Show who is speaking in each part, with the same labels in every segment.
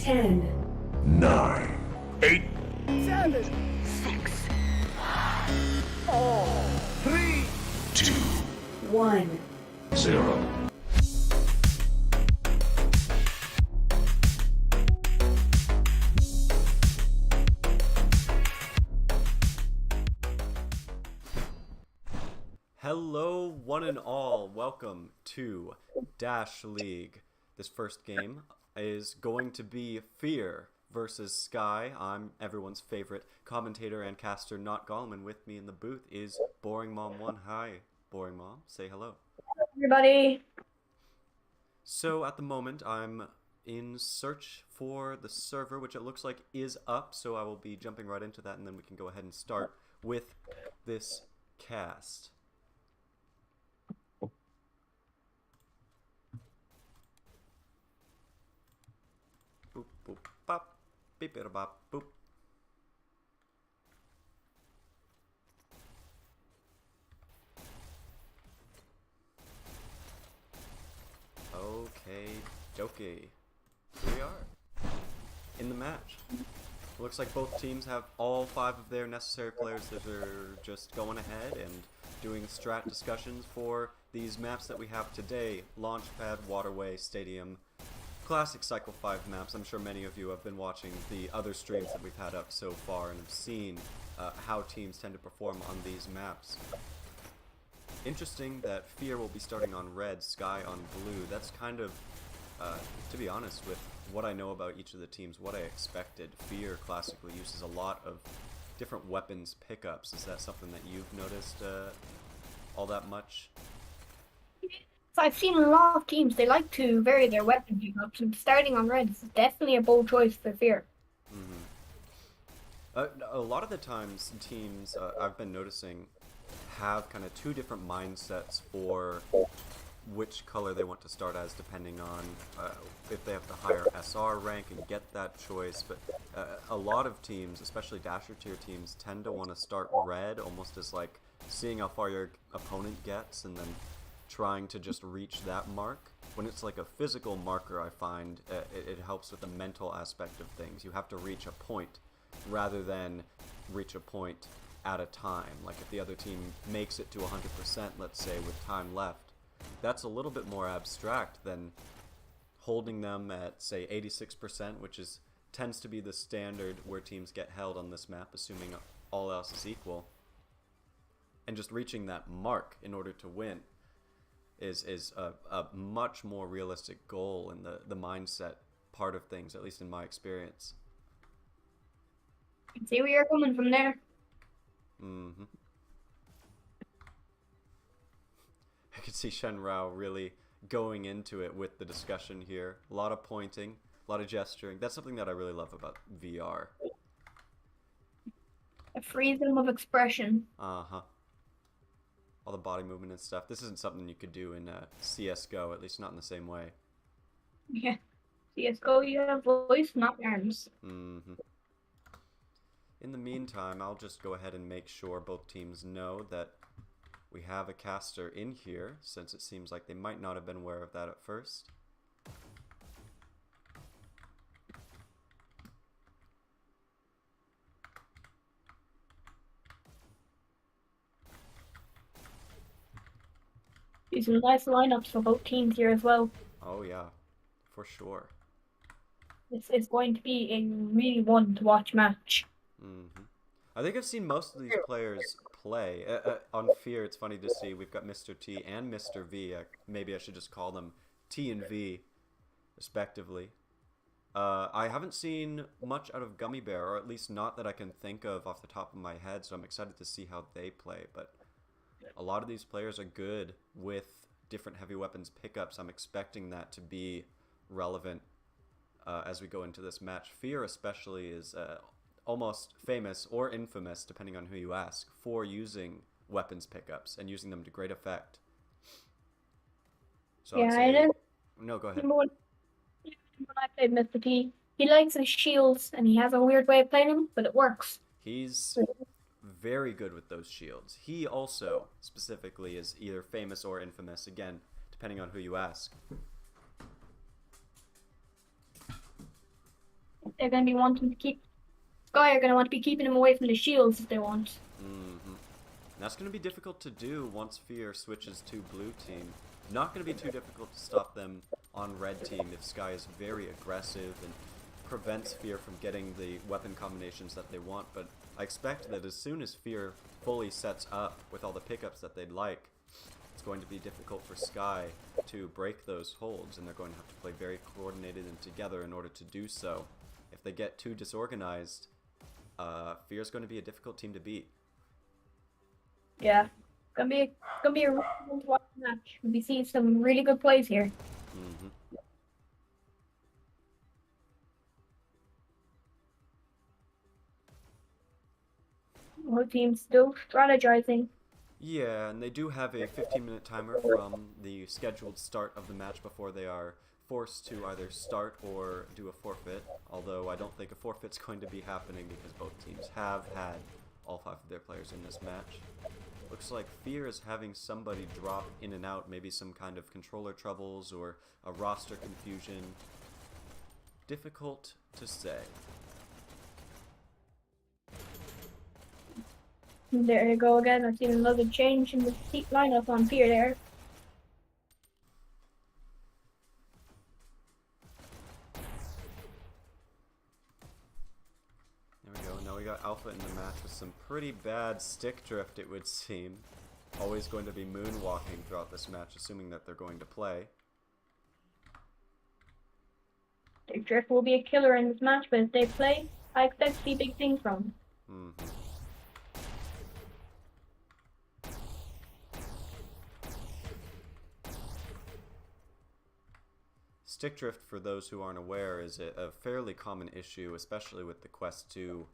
Speaker 1: 10,
Speaker 2: 9, 8,
Speaker 3: 7,
Speaker 4: 6,
Speaker 3: 3,
Speaker 2: 2,
Speaker 1: 1.
Speaker 2: 0.
Speaker 5: Hello, one and all. Welcome to Dash League. This first game is going to be FeaR versus Sky. I'm everyone's favorite commentator and caster, Notgollum, and with me in the booth is Boring Mom 1. Hi, Boring Mom. Say hello.
Speaker 6: Everybody.
Speaker 5: So at the moment, I'm in search for the server, which it looks like is up, so I will be jumping right into that, and then we can go ahead and start with this cast. Boop, boop, bop, beep, beep, bop, boop. Okay, dokey. Here we are in the match. Looks like both teams have all 5 of their necessary players that are just going ahead and doing strat discussions for these maps that we have today: Launchpad, Waterway, Stadium, classic Cycle 5 maps. I'm sure many of you have been watching the other streams that we've had up so far and have seen how teams tend to perform on these maps. Interesting that FeaR will be starting on red, Sky on blue. That's kind of, to be honest, with what I know about each of the teams, what I expected. FeaR classically uses a lot of different weapons pickups. Is that something that you've noticed all that much?
Speaker 6: So I've seen a lot of teams, they like to vary their weapon pickups, and starting on red is definitely a bold choice for FeaR.
Speaker 5: A lot of the times teams I've been noticing have kind of 2 different mindsets for which color they want to start as, depending on if they have the higher SR rank and get that choice. But a lot of teams, especially Dasher tier teams, tend to want to start red, almost as like seeing how far your opponent gets and then trying to just reach that mark. When it's like a physical marker, I find it helps with the mental aspect of things. You have to reach a point rather than reach a point at a time. Like if the other team makes it to 100%, let's say, with time left, that's a little bit more abstract than holding them at, say, 86%, which tends to be the standard where teams get held on this map, assuming all else is equal. And just reaching that mark in order to win is a much more realistic goal in the mindset part of things, at least in my experience.
Speaker 6: I can see where you're coming from there.
Speaker 5: Mm-hmm. I can see Shen Rao really going into it with the discussion here. A lot of pointing, a lot of gesturing. That's something that I really love about VR.
Speaker 6: A freedom of expression.
Speaker 5: Uh-huh. All the body movement and stuff. This isn't something you could do in CSGO, at least not in the same way.
Speaker 6: Yeah. CSGO, you have voice, not arms.
Speaker 5: Mm-hmm. In the meantime, I'll just go ahead and make sure both teams know that we have a caster in here, since it seems like they might not have been aware of that at first.
Speaker 6: These are nice lineups for both teams here as well.
Speaker 5: Oh yeah, for sure.
Speaker 6: This is going to be a really one to watch match.
Speaker 5: Mm-hmm. I think I've seen most of these players play. On FeaR, it's funny to see we've got Mr. T and Mr. V. Maybe I should just call them T and V, respectively. I haven't seen much out of Gummy Bear, or at least not that I can think of off the top of my head, so I'm excited to see how they play. But a lot of these players are good with different heavy weapons pickups. I'm expecting that to be relevant as we go into this match. FeaR especially is almost famous or infamous, depending on who you ask, for using weapons pickups and using them to great effect. So
Speaker 6: Yeah, I know.
Speaker 5: No, go ahead.
Speaker 6: When I played Mr. T, he likes his shields, and he has a weird way of playing them, but it works.
Speaker 5: He's very good with those shields. He also, specifically, is either famous or infamous, again, depending on who you ask.
Speaker 6: They're going to be wanting to keep Sky are going to want to be keeping him away from the shields if they want.
Speaker 5: That's going to be difficult to do once FeaR switches to blue team. Not going to be too difficult to stop them on red team if Sky is very aggressive and prevents FeaR from getting the weapon combinations that they want, but I expect that as soon as FeaR fully sets up with all the pickups that they'd like, it's going to be difficult for Sky to break those holds, and they're going to have to play very coordinated and together in order to do so. If they get too disorganized, FeaR's going to be a difficult team to beat.
Speaker 6: Yeah, gonna be a really fun to watch match. We'll be seeing some really good plays here. Both teams still strategizing.
Speaker 5: Yeah, and they do have a 15-minute timer from the scheduled start of the match before they are forced to either start or do a forfeit, although I don't think a forfeit's going to be happening because both teams have had all 5 of their players in this match. Looks like FeaR is having somebody drop in and out, maybe some kind of controller troubles or a roster confusion. Difficult to say.
Speaker 6: There you go again. I've seen another change in the seat lineup on FeaR there.
Speaker 5: There we go. Now we got Alpha in the match with some pretty bad stick drift, it would seem. Always going to be moonwalking throughout this match, assuming that they're going to play.
Speaker 6: Their drift will be a killer in this match, but if they play, I expect to see big things from them.
Speaker 5: Stick drift, for those who aren't aware, is a fairly common issue, especially with the Quest 2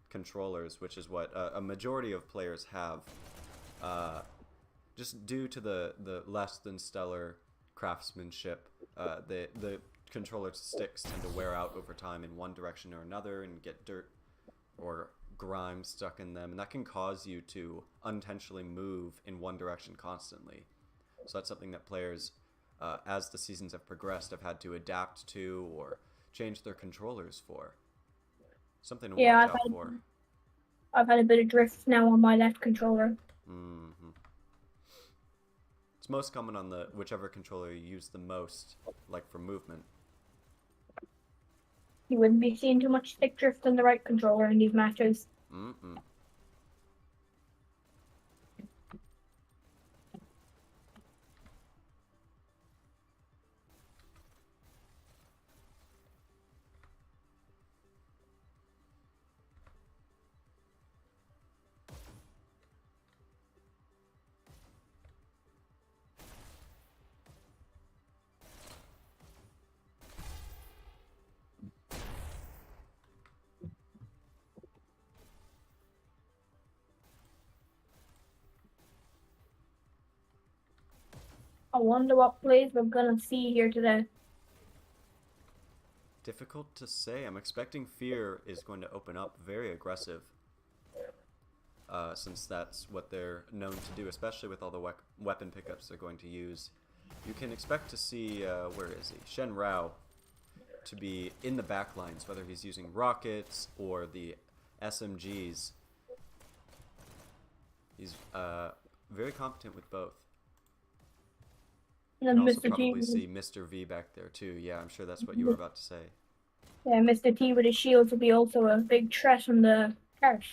Speaker 5: controllers, which is what a majority of players have. Just due to the less than stellar craftsmanship, the controller sticks tend to wear out over time in one direction or another and get dirt or grime stuck in them, and that can cause you to unintentionally move in one direction constantly. So that's something that players, as the seasons have progressed, have had to adapt to or change their controllers for. Something to watch out for.
Speaker 6: I've had a bit of drift now on my left controller.
Speaker 5: It's most common on the whichever controller you use the most, like for movement.
Speaker 6: You wouldn't be seeing too much stick drift on the right controller in these matches. I wonder what plays we're gonna see here today.
Speaker 5: Difficult to say. I'm expecting FeaR is going to open up very aggressive, since that's what they're known to do, especially with all the weapon pickups they're going to use. You can expect to see, where is he? Shen Rao to be in the back lines, whether he's using rockets or the SMGs. He's very competent with both. You can also probably see Mr. V back there too. Yeah, I'm sure that's what you were about to say.
Speaker 6: Yeah, Mr. T with his shields will be also a big threat on the cart.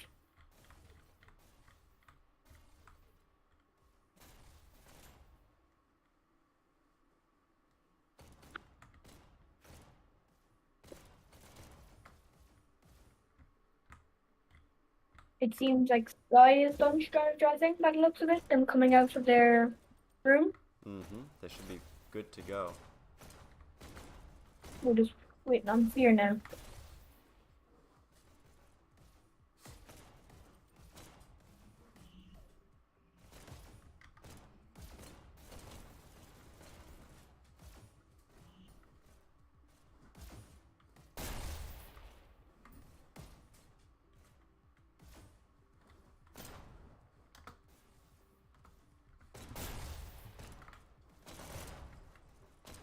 Speaker 6: It seems like Sky is done strategizing by the looks of it, them coming out of their room.
Speaker 5: They should be good to go.
Speaker 6: We're just waiting on FeaR now.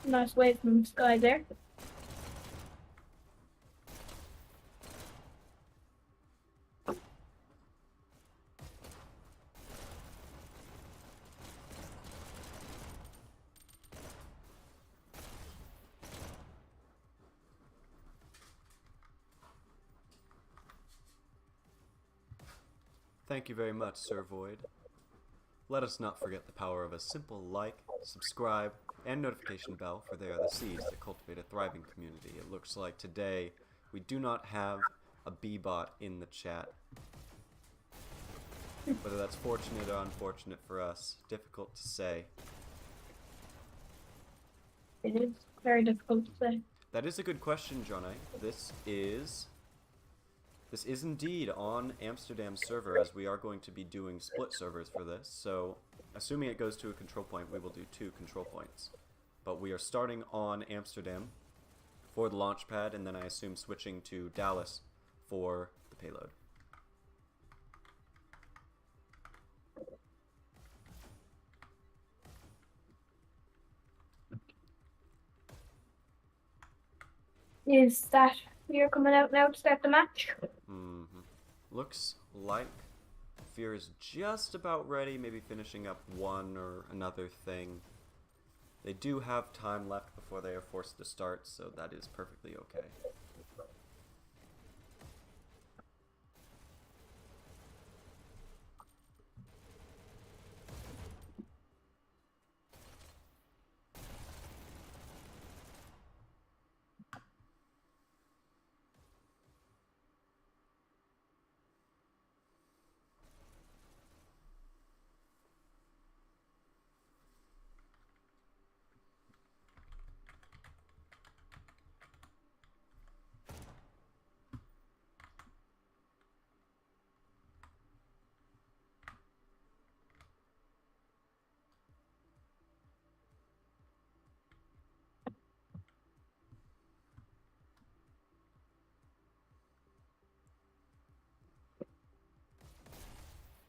Speaker 6: Nice wave from Sky there.
Speaker 5: Thank you very much, Sir Void. Let us not forget the power of a simple like, subscribe, and notification bell, for they are the seeds that cultivate a thriving community. It looks like today we do not have a B-bot in the chat. Whether that's fortunate or unfortunate for us, difficult to say.
Speaker 6: It is very difficult to say.
Speaker 5: That is a good question, Johnny. This is indeed on Amsterdam server, as we are going to be doing split servers for this. So, assuming it goes to a control point, we will do 2 control points. But we are starting on Amsterdam for the launch pad, and then I assume switching to Dallas for the payload.
Speaker 6: Is that you're coming out now to start the match?
Speaker 5: Looks like FeaR is just about ready, maybe finishing up one or another thing. They do have time left before they are forced to start, so that is perfectly okay.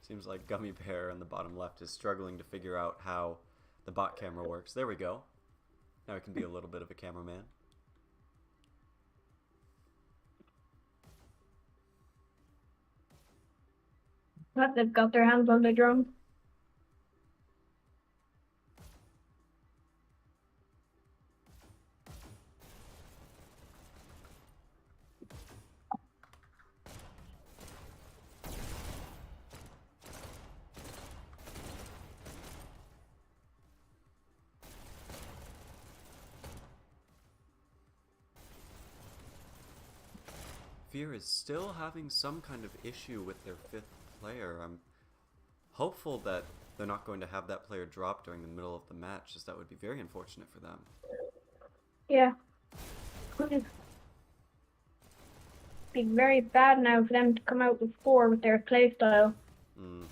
Speaker 5: Seems like Gummy Bear on the bottom left is struggling to figure out how the bot camera works. There we go. Now he can be a little bit of a cameraman.
Speaker 6: But they've got their hands on the drum.
Speaker 5: FeaR is still having some kind of issue with their 5th player. I'm hopeful that they're not going to have that player drop during the middle of the match, as that would be very unfortunate for them.
Speaker 6: Yeah. It'd be very bad now for them to come out with 4 with their playstyle.
Speaker 5: There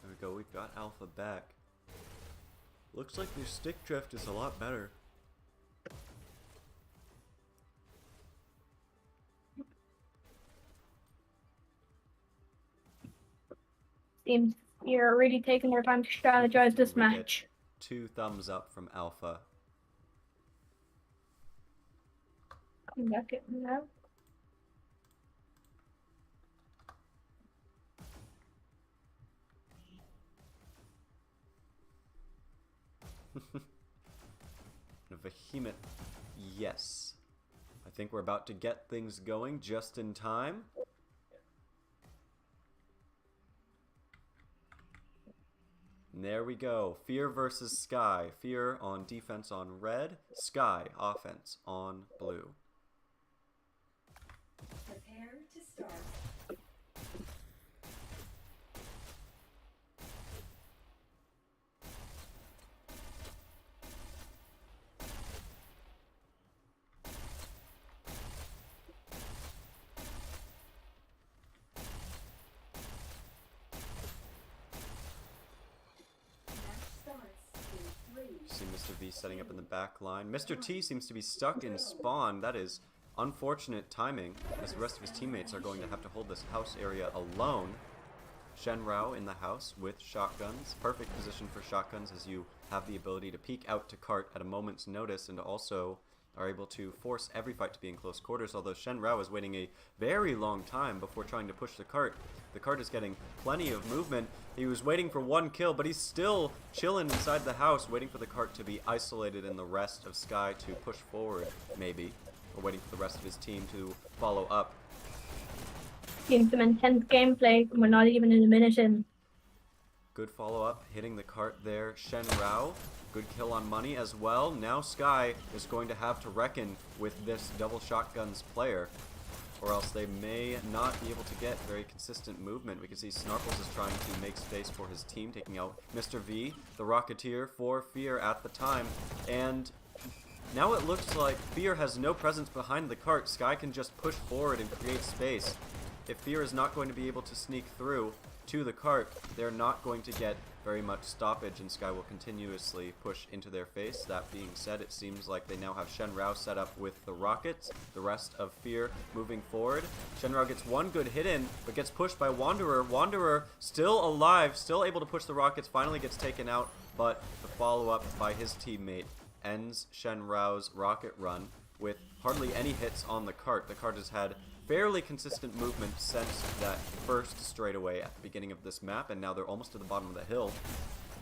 Speaker 5: we go, we've got Alpha back. Looks like their stick drift is a lot better.
Speaker 6: Seems you're really taking their time to strategize this
Speaker 5: We get
Speaker 6: match.
Speaker 5: 2 thumbs up from Alpha.
Speaker 6: Come back it now.
Speaker 5: A vehement yes. I think we're about to get things going just in time. And there we go. FeaR versus Sky. FeaR on defense on red. Sky offense on blue.
Speaker 1: Prepare to start.
Speaker 5: See Mr. V setting up in the back line. Mr. T seems to be stuck in spawn. That is unfortunate timing, as the rest of his teammates are going to have to hold this house area alone. Shenrao in the house with shotguns. Perfect position for shotguns, as you have the ability to peek out to cart at a moment's notice and also are able to force every fight to be in close quarters, although Shen Rao is waiting a very long time before trying to push the cart. The cart is getting plenty of movement. He was waiting for one kill, but he's still chilling inside the house, waiting for the cart to be isolated and the rest of Sky to push forward, maybe. Or waiting for the rest of his team to follow up.
Speaker 6: Seeing some intense gameplay. We're not even in a minute in.
Speaker 5: Good follow-up, hitting the cart there. Shen Rao, good kill on Money as well. Now Sky is going to have to reckon with this double shotguns player, or else they may not be able to get very consistent movement. We can see Snarples is trying to make space for his team, taking out Mr. V, the Rocketeer, for FeaR at the time. And now it looks like FeaR has no presence behind the cart. Sky can just push forward and create space. If FeaR is not going to be able to sneak through to the cart, they're not going to get very much stoppage, and Sky will continuously push into their face. That being said, it seems like they now have Shen Rao set up with the rockets. The rest of FeaR moving forward. Shen Rao gets one good hit in, but gets pushed by Wanderer. Wanderer still alive, still able to push the rockets, finally gets taken out, but the follow-up by his teammate ends Shen Rao's rocket run with hardly any hits on the cart. The cart has had fairly consistent movement since that first straightaway at the beginning of this map, and now they're almost to the bottom of the hill.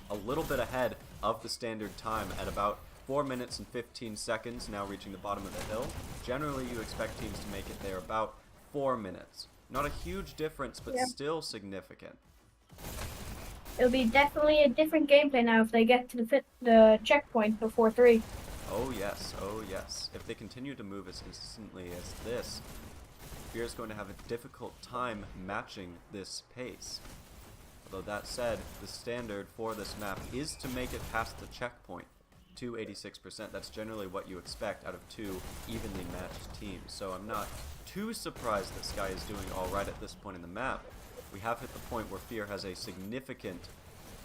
Speaker 5: A little bit ahead of the standard time at about 4 minutes and 15 seconds, now reaching the bottom of the hill. Generally, you expect teams to make it there about 4 minutes. Not a huge difference, but still significant.
Speaker 6: It'll be definitely a different gameplay now if they get to the checkpoint before 3.
Speaker 5: Oh yes, oh yes. If they continue to move as consistently as this, FeaR is going to have a difficult time matching this pace. Although that said, the standard for this map is to make it past the checkpoint to 86%. That's generally what you expect out of two evenly matched teams. So I'm not too surprised that Sky is doing alright at this point in the map. We have hit the point where FeaR has a significant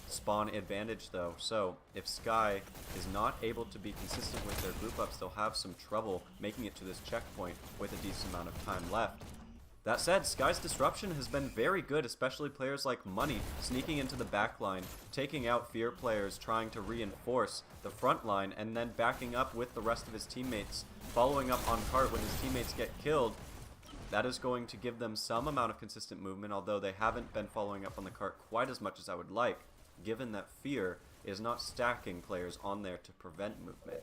Speaker 5: spawn advantage though, so if Sky is not able to be consistent with their group ups, they'll have some trouble making it to this checkpoint with a decent amount of time left. That said, Sky's disruption has been very good, especially players like Money sneaking into the back line, taking out FeaR players trying to reinforce the front line, and then backing up with the rest of his teammates, following up on cart when his teammates get killed. That is going to give them some amount of consistent movement, although they haven't been following up on the cart quite as much as I would like, given that FeaR is not stacking players on there to prevent movement.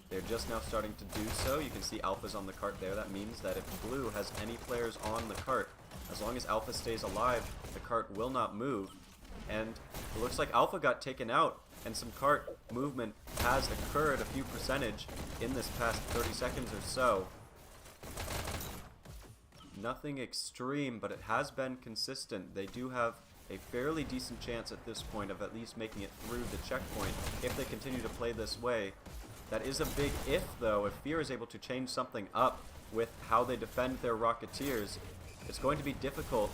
Speaker 5: They're just now starting to do so. You can see Alpha's on the cart there. That means that if Blue has any players on the cart, as long as Alpha stays alive, the cart will not move. And it looks like Alpha got taken out, and some cart movement has occurred, a few percentage, in this past 30 seconds or so. Nothing extreme, but it has been consistent. They do have a fairly decent chance at this point of at least making it through the checkpoint if they continue to play this way. That is a big if, though. If FeaR is able to change something up with how they defend their Rocketeers, it's going to be difficult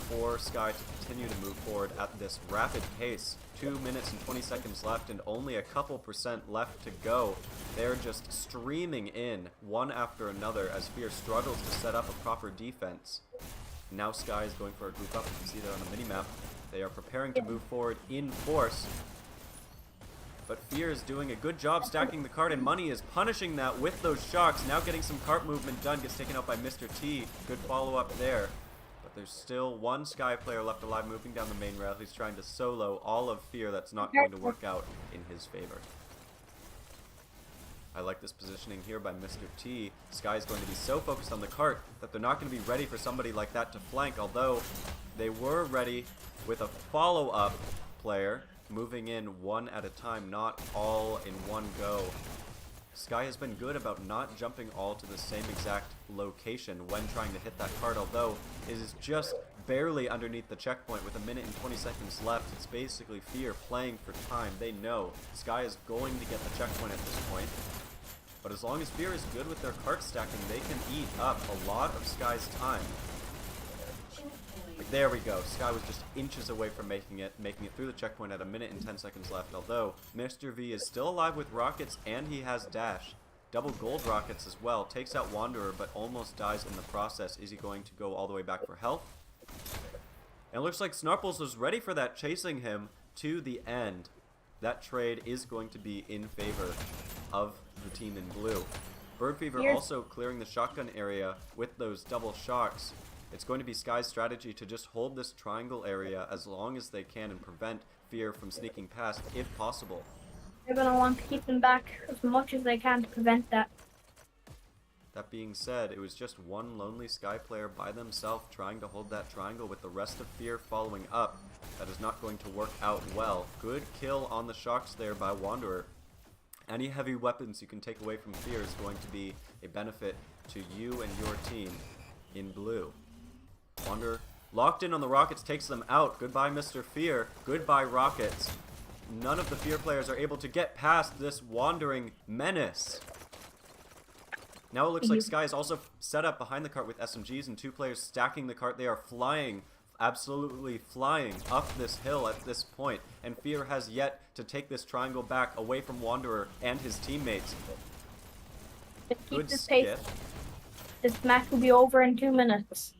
Speaker 5: for Sky to continue to move forward at this rapid pace. 2 minutes and 20 seconds left and only a couple percent left to go. They're just streaming in one after another as FeaR struggles to set up a proper defense. Now Sky is going for a group up. You can see that on the minimap. They are preparing to move forward in force. But FeaR is doing a good job stacking the cart, and Money is punishing that with those shocks. Now getting some cart movement done. Gets taken out by Mr. T. Good follow-up there. But there's still one Sky player left alive moving down the main rail. He's trying to solo all of FeaR. That's not going to work out in his favor. I like this positioning here by Mr. T. Sky is going to be so focused on the cart that they're not going to be ready for somebody like that to flank, although they were ready with a follow-up player moving in one at a time, not all in one go. Sky has been good about not jumping all to the same exact location when trying to hit that cart, although it is just barely underneath the checkpoint with 1 minute and 20 seconds left. It's basically FeaR playing for time. They know Sky is going to get the checkpoint at this point. But as long as FeaR is good with their cart stacking, they can eat up a lot of Sky's time. Like, there we go. Sky was just inches away from making it through the checkpoint at 1 minute and 10 seconds left. Although Mr. V is still alive with rockets and he has dash. Double gold rockets as well. Takes out Wanderer but almost dies in the process. Is he going to go all the way back for health? And it looks like Snarples was ready for that, chasing him to the end. That trade is going to be in favor of the team in blue. Bird Fever
Speaker 6: Here's-
Speaker 5: also clearing the shotgun area with those double shocks. It's going to be Sky's strategy to just hold this triangle area as long as they can and prevent FeaR from sneaking past if possible.
Speaker 6: They're going to want to keep them back as much as they can to prevent that.
Speaker 5: That being said, it was just one lonely Sky player by themselves trying to hold that triangle with the rest of FeaR following up. That is not going to work out well. Good kill on the shocks there by Wanderer. Any heavy weapons you can take away from FeaR is going to be a benefit to you and your team in blue. Wanderer locked in on the rockets, takes them out. Goodbye, Mr. FeaR. Goodbye, rockets. None of the FeaR players are able to get past this wandering menace. Now it looks like Sky is also set up behind the cart with SMGs and 2 players stacking the cart. They are flying, absolutely flying up this hill at this point, and FeaR has yet to take this triangle back away from Wanderer and his teammates.
Speaker 6: Just keep
Speaker 5: Good
Speaker 6: this pace.
Speaker 5: skip.
Speaker 6: This match will be over in 2 minutes.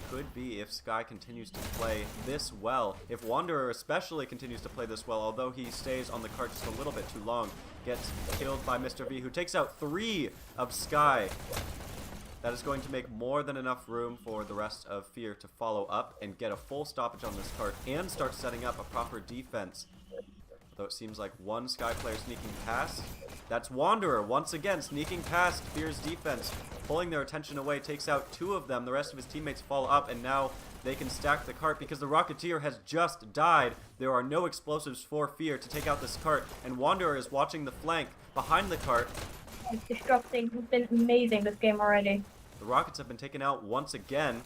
Speaker 5: Could be if Sky continues to play this well. If Wanderer especially continues to play this well, although he stays on the cart just a little bit too long, gets killed by Mr. V, who takes out 3 of Sky. That is going to make more than enough room for the rest of FeaR to follow up and get a full stoppage on this cart and start setting up a proper defense. Though it seems like one Sky player sneaking past. That's Wanderer once again sneaking past FeaR's defense, pulling their attention away, takes out 2 of them. The rest of his teammates fall up, and now they can stack the cart because the Rocketeer has just died. There are no explosives for FeaR to take out this cart, and Wanderer is watching the flank behind the cart.
Speaker 6: Like, disrupting has been amazing this game already.
Speaker 5: The rockets have been taken out once again.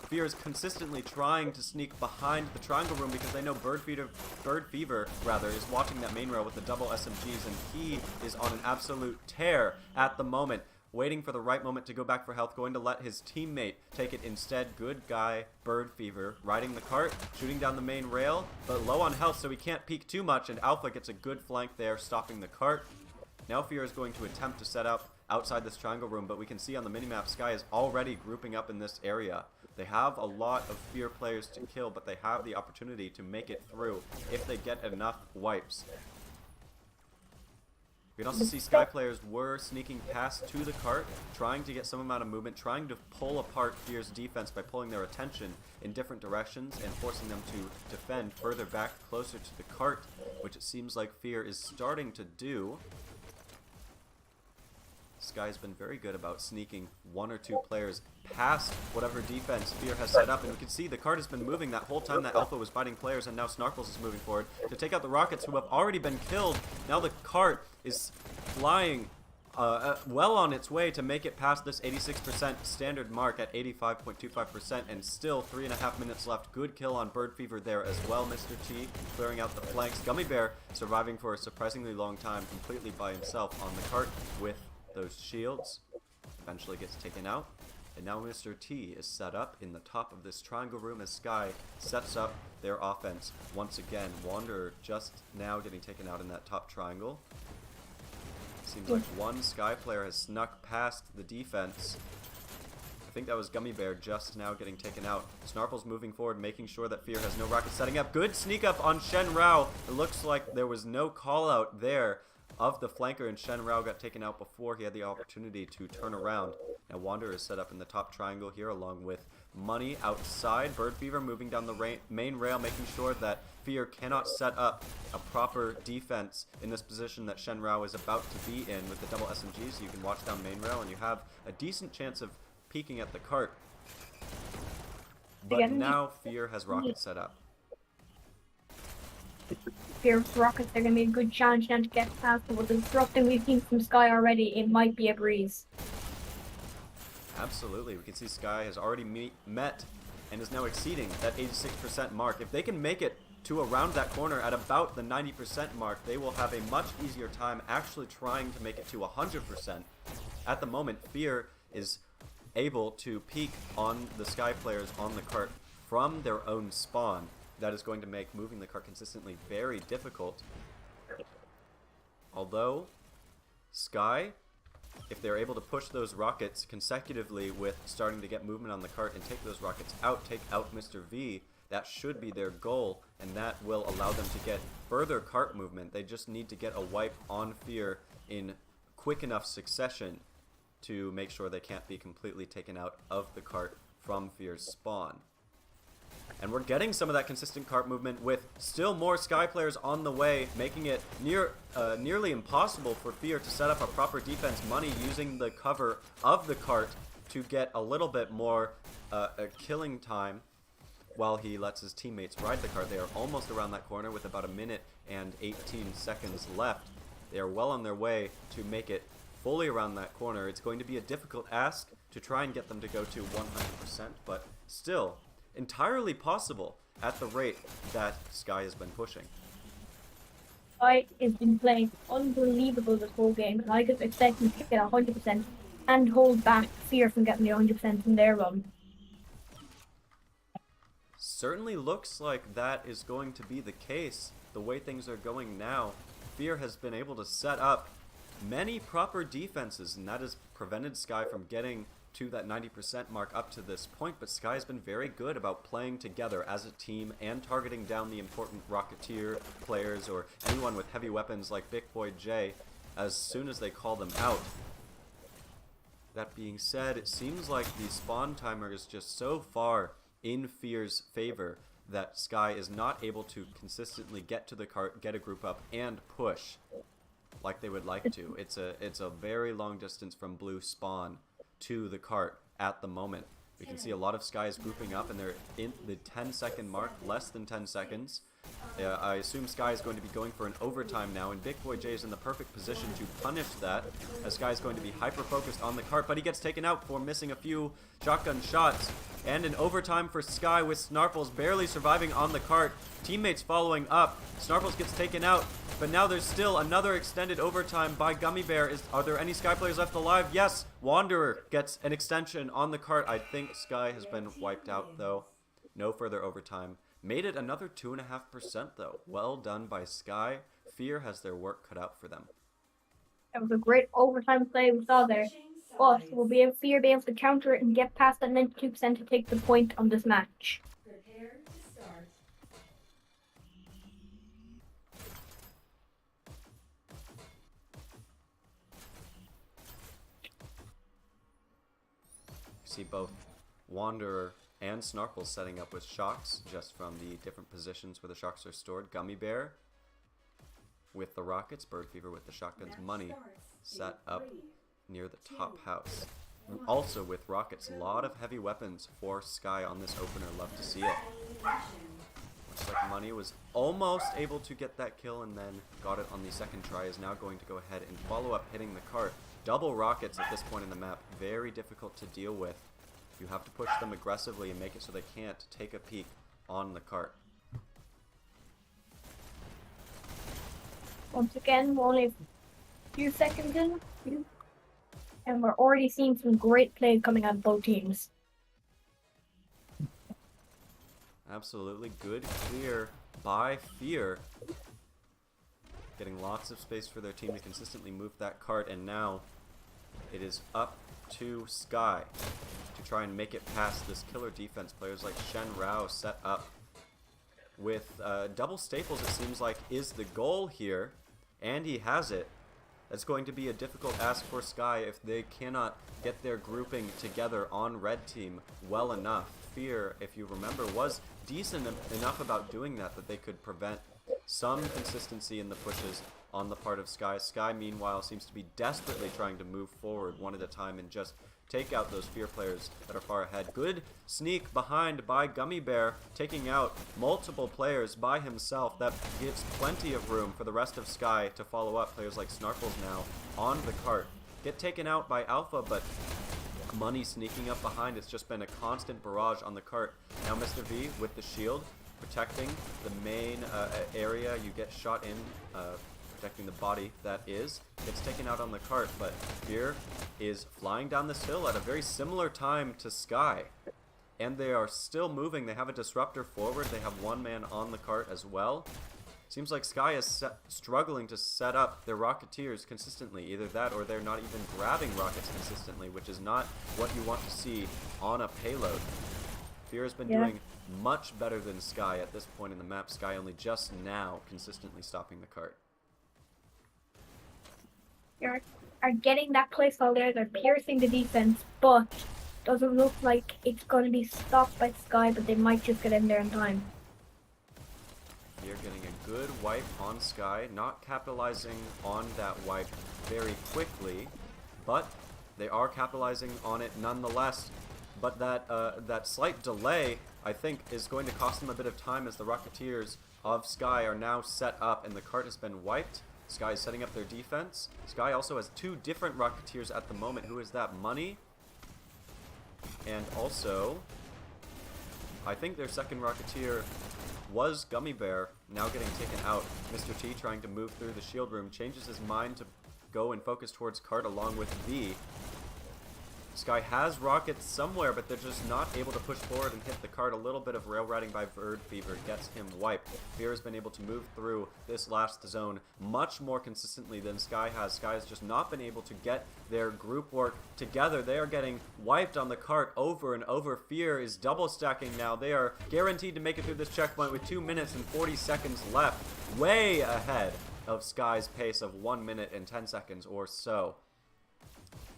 Speaker 5: FeaR is consistently trying to sneak behind the triangle room because they know Bird Fever is watching that main rail with the double SMGs, and he is on an absolute tear at the moment, waiting for the right moment to go back for health, going to let his teammate take it instead. Good guy, Bird Fever, riding the cart, shooting down the main rail, but low on health, so he can't peek too much, and Alpha gets a good flank there, stopping the cart. Now FeaR is going to attempt to set up outside this triangle room, but we can see on the minimap Sky is already grouping up in this area. They have a lot of FeaR players to kill, but they have the opportunity to make it through if they get enough wipes. We can also see Sky players were sneaking past to the cart, trying to get some amount of movement, trying to pull apart FeaR's defense by pulling their attention in different directions and forcing them to defend further back closer to the cart, which it seems like FeaR is starting to do. Sky's been very good about sneaking 1 or 2 players past whatever defense FeaR has set up, and we can see the cart has been moving that whole time that Alpha was fighting players, and now Snarkles is moving forward to take out the rockets who have already been killed. Now the cart is flying well on its way to make it past this 86% standard mark at 85.25%, and still 3.5 minutes left. Good kill on Bird Fever there as well. Mr. T clearing out the flanks. Gummy Bear surviving for a surprisingly long time completely by himself on the cart with those shields. Eventually gets taken out, and now Mr. T is set up in the top of this triangle room as Sky sets up their offense once again. Wanderer just now getting taken out in that top triangle. Seems like one Sky player has snuck past the defense. I think that was Gummy Bear just now getting taken out. Snarple's moving forward, making sure that FeaR has no rockets setting up. Good sneak up on Shen Rao. It looks like there was no call out there of the flanker, and Shen Rao got taken out before he had the opportunity to turn around. Now Wanderer is set up in the top triangle here along with Money outside. Bird Fever moving down the main rail, making sure that FeaR cannot set up a proper defense in this position that Shen Rao is about to be in with the double SMGs. So you can watch down main rail and you have a decent chance of peeking at the cart. But now FeaR has rockets set up.
Speaker 6: FeaR's rockets are going to be a good challenge now to get past, but with the disrupting we've seen from Sky already, it might be a breeze.
Speaker 5: Absolutely. We can see Sky has already met and is now exceeding that 86% mark. If they can make it to around that corner at about the 90% mark, they will have a much easier time actually trying to make it to 100%. At the moment, FeaR is able to peek on the Sky players on the cart from their own spawn. That is going to make moving the cart consistently very difficult. Although, Sky, if they're able to push those rockets consecutively with starting to get movement on the cart and take those rockets out, take out Mr. V, That should be their goal, and that will allow them to get further cart movement. They just need to get a wipe on FeaR in quick enough succession to make sure they can't be completely taken out of the cart from FeaR's spawn. And we're getting some of that consistent cart movement with still more Sky players on the way, making it nearly impossible for FeaR to set up a proper defense. Money using the cover of the cart to get a little bit more killing time while he lets his teammates ride the cart. They are almost around that corner with about 1 minute and 18 seconds left. They are well on their way to make it fully around that corner. It's going to be a difficult ask to try and get them to go to 100%, but still entirely possible at the rate that Sky has been pushing.
Speaker 6: Sky has been playing unbelievable this whole game, and I was expecting to get 100% and hold back FeaR from getting the 100% in their run.
Speaker 5: Certainly looks like that is going to be the case. The way things are going now, FeaR has been able to set up many proper defenses, and that has prevented Sky from getting to that 90% mark up to this point, but Sky has been very good about playing together as a team and targeting down the important Rocketeer players or anyone with heavy weapons like Big Boy J as soon as they call them out. That being said, it seems like the spawn timer is just so far in FeaR's favor that Sky is not able to consistently get to the cart, get a group up, and push like they would like to. It's a very long distance from blue spawn to the cart at the moment. We can see a lot of Skies grouping up, and they're in the 10-second mark, less than 10 seconds. I assume Sky is going to be going for an overtime now, and Big Boy J is in the perfect position to punish that, as Sky is going to be hyper-focused on the cart, but he gets taken out for missing a few shotgun shots. And an overtime for Sky with Snarples barely surviving on the cart. Teammates following up. Snarples gets taken out, but now there's still another extended overtime by Gummy Bear. Are there any Sky players left alive? Yes! Wanderer gets an extension on the cart. I think Sky has been wiped out, though. No further overtime. Made it another 2.5%, though. Well done by Sky. FeaR has their work cut out for them.
Speaker 6: That was a great overtime play we saw there. But will FeaR be able to counter it and get past that 92% to take the point on this match?
Speaker 1: Prepare to start.
Speaker 5: See both Wanderer and Snarples setting up with shocks, just from the different positions where the shocks are stored. Gummy Bear with the rockets, Bird Fever with the shotguns, Money set up near the top house. Also with rockets, a lot of heavy weapons for Sky on this opener. Love to see it. Looks like Money was almost able to get that kill and then got it on the second try. Is now going to go ahead and follow up hitting the cart. Double rockets at this point in the map. Very difficult to deal with. You have to push them aggressively and make it so they can't take a peek on the cart.
Speaker 6: Once again, we're only a few seconds in. And we're already seeing some great play coming out of both teams.
Speaker 5: Absolutely good clear by FeaR. Getting lots of space for their team to consistently move that cart, and now it is up to Sky to try and make it past this killer defense. Players like Shen Rao set up with double staples, it seems like, is the goal here, and he has it. That's going to be a difficult ask for Sky if they cannot get their grouping together on red team well enough. FeaR, if you remember, was decent enough about doing that they could prevent some consistency in the pushes on the part of Sky. Sky, meanwhile, seems to be desperately trying to move forward one at a time and just take out those FeaR players that are far ahead. Good sneak behind by Gummy Bear, taking out multiple players by himself. That gives plenty of room for the rest of Sky to follow up. Players like Snarples now on the cart. Get taken out by Alpha, but Money sneaking up behind. It's just been a constant barrage on the cart. Now Mr. V with the shield, protecting the main area. You get shot in, protecting the body, that is. Gets taken out on the cart, but FeaR is flying down this hill at a very similar time to Sky. And they are still moving. They have a disruptor forward. They have one man on the cart as well. Seems like Sky is struggling to set up their Rocketeers consistently. Either that or they're not even grabbing rockets consistently, which is not what you want to see on a payload. FeaR has been
Speaker 6: Yeah.
Speaker 5: doing much better than Sky at this point in the map. Sky only just now consistently stopping the cart.
Speaker 6: Are getting that playstyle there. They're piercing the defense, but doesn't look like it's going to be stopped by Sky. But they might just get in there in time.
Speaker 5: FeaR getting a good wipe on Sky, not capitalizing on that wipe very quickly, but they are capitalizing on it nonetheless. But that slight delay, I think, is going to cost them a bit of time as the Rocketeers of Sky are now set up and the cart has been wiped. Sky is setting up their defense. Sky also has two different Rocketeers at the moment. Who is that? Money. And also, I think their second Rocketeer was Gummy Bear, now getting taken out. Mr. T trying to move through the shield room, changes his mind to go and focus towards cart along with V. Sky has rockets somewhere, but they're just not able to push forward and hit the cart. A little bit of rail riding by Bird Fever gets him wiped. FeaR has been able to move through this last zone much more consistently than Sky has. Sky has just not been able to get their group work together. They are getting wiped on the cart over and over. FeaR is double stacking now. They are guaranteed to make it through this checkpoint with 2 minutes and 40 seconds left. Way ahead of Sky's pace of 1 minute and 10 seconds or so.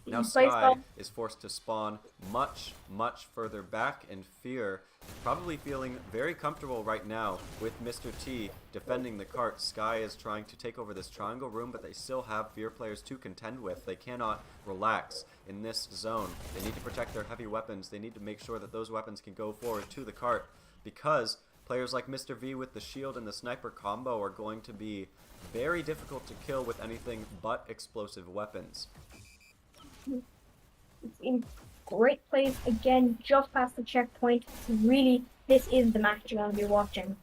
Speaker 5: Now Sky is forced to spawn much, much further back, and FeaR probably feeling very comfortable right now with Mr. T defending the cart. Sky is trying to take over this triangle room, but they still have FeaR players to contend with. They cannot relax in this zone. They need to protect their heavy weapons. They need to make sure that those weapons can go forward to the cart, because players like Mr. V with the shield and the sniper combo are going to be very difficult to kill with anything but explosive weapons.
Speaker 6: It's in great place again, just past the checkpoint. Really, this is the match you're going to be watching.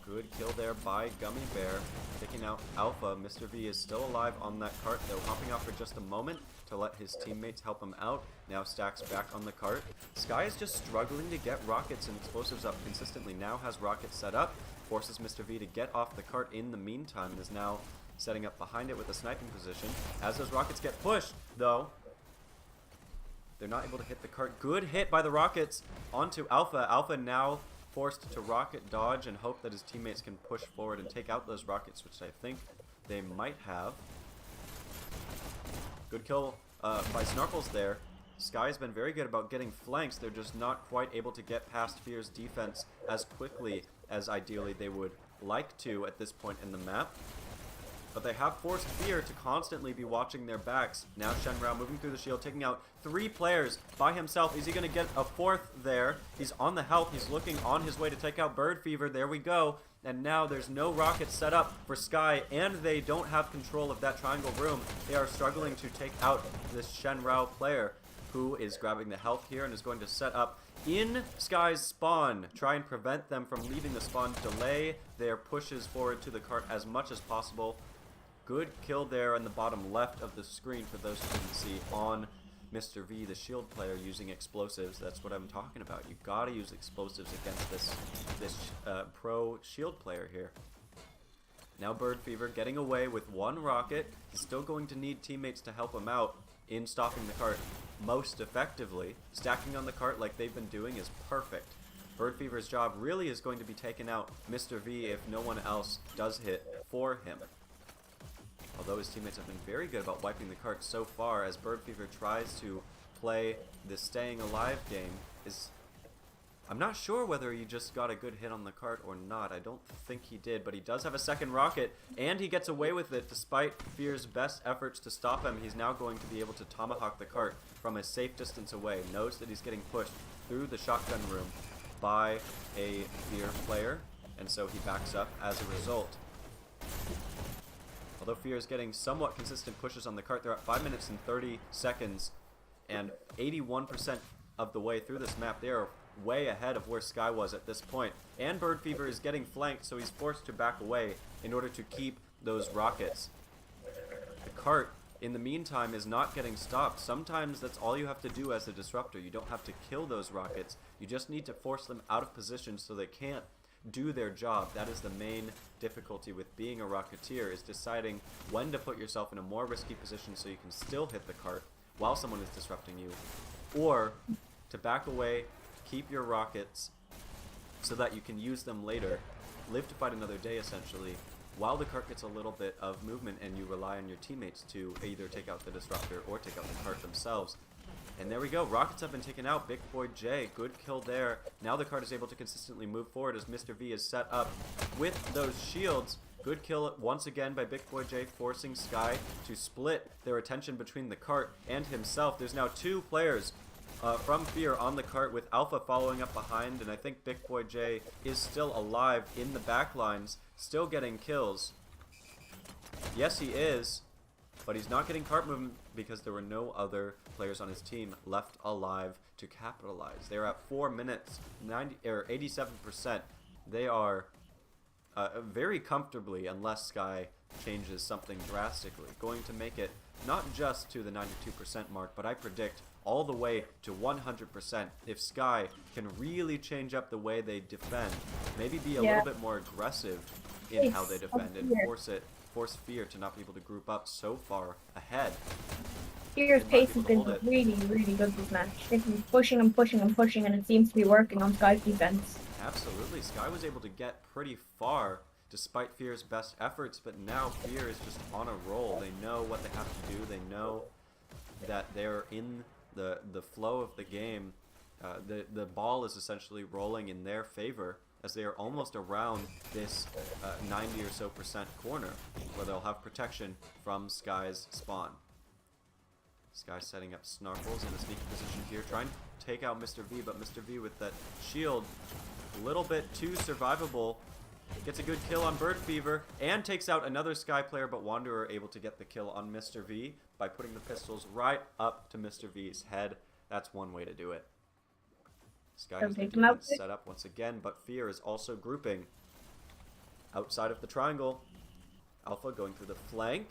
Speaker 5: Good kill there by Gummy Bear, taking out Alpha. Mr. V is still alive on that cart, though, hopping off for just a moment to let his teammates help him out. Now Stacks back on the cart. Sky is just struggling to get rockets and explosives up consistently. Now has rockets set up, forces Mr. V to get off the cart in the meantime, and is now setting up behind it with a sniping position. As those rockets get pushed, though, they're not able to hit the cart. Good hit by the rockets onto Alpha. Alpha now forced to rocket dodge and hope that his teammates can push forward and take out those rockets, which I think they might have. Good kill by Snarkles there. Sky's been very good about getting flanks. They're just not quite able to get past FeaR's defense as quickly as ideally they would like to at this point in the map. But they have forced FeaR to constantly be watching their backs. Now Shenrao moving through the shield, taking out 3 players by himself. Is he going to get a 4th there? He's on the health. He's looking on his way to take out Bird Fever. There we go. And now there's no rockets set up for Sky, and they don't have control of that triangle room. They are struggling to take out this Shenrao player, who is grabbing the health here and is going to set up in Sky's spawn. Try and prevent them from leaving the spawn. Delay their pushes forward to the cart as much as possible. Good kill there on the bottom left of the screen for those who didn't see on Mr. V, the shield player, using explosives. That's what I'm talking about. You gotta use explosives against this pro shield player here. Now Bird Fever getting away with 1 rocket. He's still going to need teammates to help him out in stopping the cart most effectively. Stacking on the cart like they've been doing is perfect. Bird Fever's job really is going to be taking out Mr. V if no one else does hit for him. Although his teammates have been very good about wiping the cart so far, as Bird Fever tries to play the staying alive game. I'm not sure whether he just got a good hit on the cart or not. I don't think he did, but he does have a second rocket, and he gets away with it despite FeaR's best efforts to stop him. He's now going to be able to tomahawk the cart from a safe distance away. Knows that he's getting pushed through the shotgun room by a FeaR player, and so he backs up as a result. Although FeaR is getting somewhat consistent pushes on the cart, they're at 5 minutes and 30 seconds, and 81% of the way through this map. They are way ahead of where Sky was at this point. And Bird Fever is getting flanked, so he's forced to back away in order to keep those rockets. The cart, in the meantime, is not getting stopped. Sometimes that's all you have to do as a disruptor. You don't have to kill those rockets. You just need to force them out of position so they can't do their job. That is the main difficulty with being a Rocketeer, is deciding when to put yourself in a more risky position so you can still hit the cart while someone is disrupting you, or to back away, keep your rockets so that you can use them later, live to fight another day essentially, while the cart gets a little bit of movement and you rely on your teammates to either take out the disruptor or take out the cart themselves. And there we go, rockets have been taken out. Big Boy J, good kill there. Now the cart is able to consistently move forward as Mr. V is set up with those shields. Good kill once again by Big Boy J, forcing Sky to split their attention between the cart and himself. There's now 2 players from FeaR on the cart with Alpha following up behind, and I think Big Boy J is still alive in the backlines, still getting kills. Yes, he is, but he's not getting cart movement because there were no other players on his team left alive to capitalize. They're at 4 minutes, 87%. They are very comfortably, unless Sky changes something drastically, going to make it not just to the 92% mark, but I predict all the way to 100% if Sky can really change up the way they defend, maybe be a little bit more aggressive in how they defend and force FeaR to not be able to group up so far ahead.
Speaker 6: FeaR's pace has been really, really good this match. They've been pushing and pushing and pushing, and it seems to be working on Sky's defense.
Speaker 5: Absolutely, Sky was able to get pretty far despite FeaR's best efforts, but now FeaR is just on a roll. They know what they have to do. They know that they're in the flow of the game. The ball is essentially rolling in their favor as they are almost around this 90 or so percent corner where they'll have protection from Sky's spawn. Sky setting up Snarfles in a sneaky position here, trying to take out Mr. V, but Mr. V with that shield, a little bit too survivable. Gets a good kill on Bird Fever and takes out another Sky player, but Wanderer able to get the kill on Mr. V by putting the pistols right up to Mr. V's head. That's one way to do it. Sky has the defense set up once again, but FeaR is also grouping outside of the triangle. Alpha going through the flank.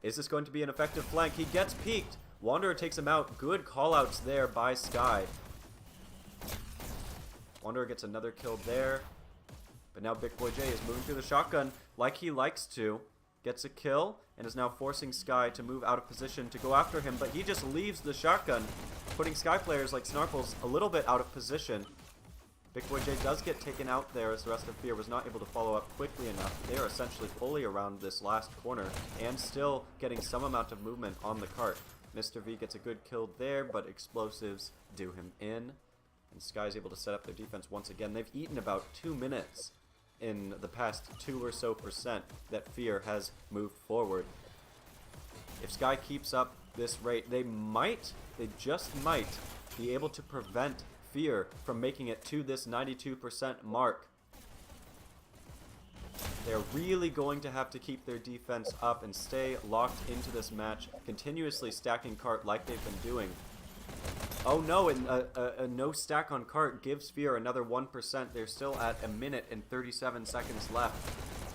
Speaker 5: Is this going to be an effective flank? He gets peeked. Wanderer takes him out. Good callouts there by Sky. Wanderer gets another kill there. But now Big Boy J is moving through the shotgun like he likes to. Gets a kill and is now forcing Sky to move out of position to go after him. But he just leaves the shotgun, putting Sky players like Snarfles a little bit out of position. Big Boy J does get taken out there as the rest of FeaR was not able to follow up quickly enough. They are essentially fully around this last corner and still getting some amount of movement on the cart. Mr. V gets a good kill there, but explosives do him in. And Sky's able to set up their defense once again. They've eaten about 2 minutes in the past 2 or so percent that FeaR has moved forward. If Sky keeps up this rate, they just might be able to prevent FeaR from making it to this 92% mark. They're really going to have to keep their defense up and stay locked into this match, continuously stacking cart like they've been doing. Oh no, and a no stack on cart gives FeaR another 1%. They're still at 1 minute and 37 seconds left.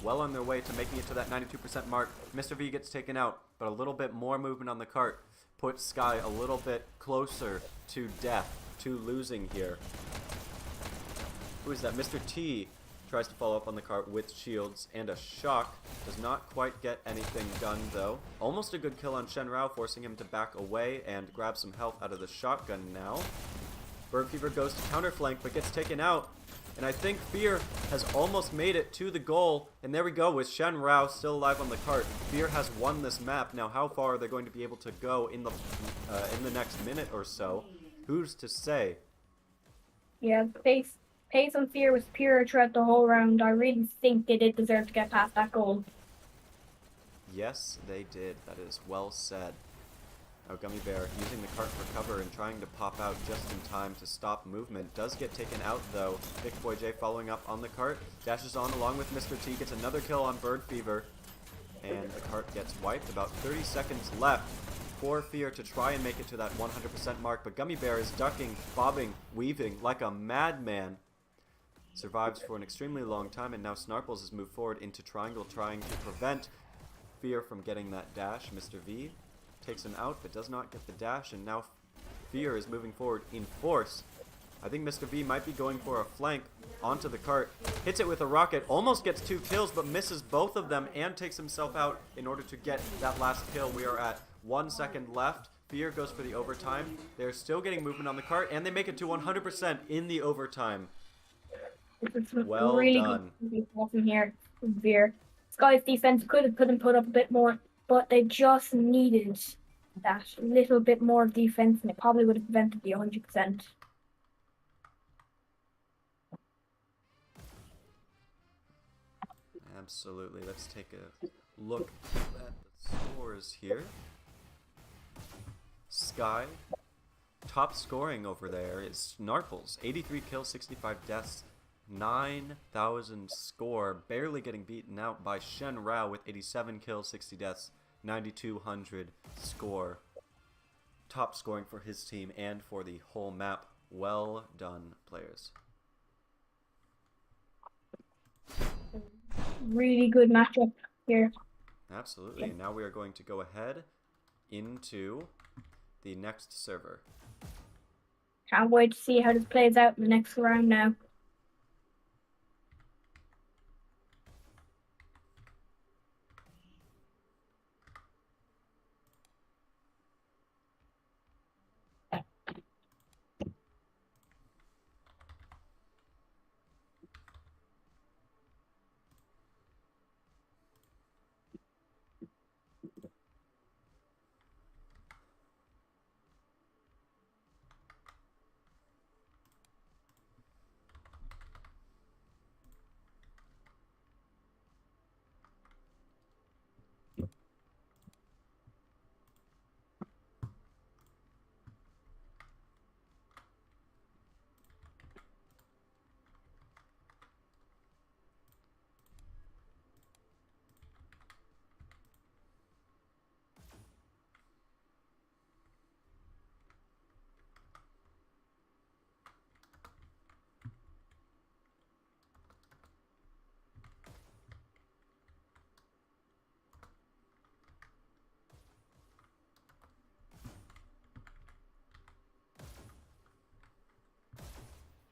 Speaker 5: Well on their way to making it to that 92% mark. Mr. V gets taken out, but a little bit more movement on the cart puts Sky a little bit closer to death, to losing here. Who is that? Mr. T tries to follow up on the cart with shields and a shock. Does not quite get anything done though. Almost a good kill on Shen Rao, forcing him to back away and grab some health out of the shotgun now. Bird Fever goes to counterflank but gets taken out. And I think FeaR has almost made it to the goal. And there we go with Shen Rao still alive on the cart. FeaR has won this map. Now how far are they going to be able to go in the next minute or so? Who's to say?
Speaker 6: Yeah, pace on FeaR was pure throughout the whole round. I really think they did deserve to get past that goal.
Speaker 5: Yes, they did. That is well said. Now Gummy Bear using the cart for cover and trying to pop out just in time to stop movement. Does get taken out though. Big Boy J following up on the cart. Dashes on along with Mr. T. Gets another kill on Bird Fever. And the cart gets wiped. About 30 seconds left for FeaR to try and make it to that 100% mark. But Gummy Bear is ducking, bobbing, weaving like a madman. Survives for an extremely long time, and now Snarfles has moved forward into triangle, trying to prevent FeaR from getting that dash. Mr. V takes him out, but does not get the dash, and now FeaR is moving forward in force. I think Mr. V might be going for a flank onto the cart. Hits it with a rocket, almost gets 2 kills, but misses both of them and takes himself out in order to get that last kill. We are at 1 second left. FeaR goes for the overtime. They're still getting movement on the cart, and they make it to 100% in the overtime.
Speaker 6: It's
Speaker 5: Well
Speaker 6: really
Speaker 5: done.
Speaker 6: good from here from FeaR. Sky's defense could have put up a bit more, but they just needed that little bit more defense, and it probably would have prevented the 100%.
Speaker 5: Absolutely. Let's take a look at the scores here. Sky, top scoring over there is Narples, 83 kills, 65 deaths, 9,000 score, barely getting beaten out by Shen Rao with 87 kills, 60 deaths, 9,200 score. Top scoring for his team and for the whole map. Well done, players.
Speaker 6: Really good matchup here.
Speaker 5: Absolutely. And now we are going to go ahead into the next server.
Speaker 6: Can't wait to see how this plays out in the next round now.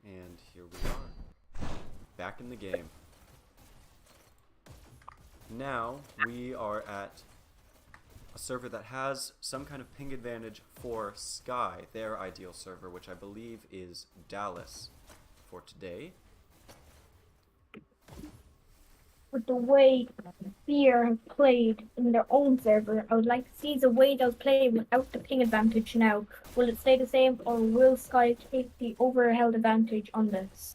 Speaker 5: And here we are, back in the game. Now we are at a server that has some kind of ping advantage for Sky, their ideal server, which I believe is Dallas for today.
Speaker 6: With the way FeaR have played in their own server, I would like to see the way they'll play without the ping advantage now. Will it stay the same, or will Sky take the overheld advantage on this?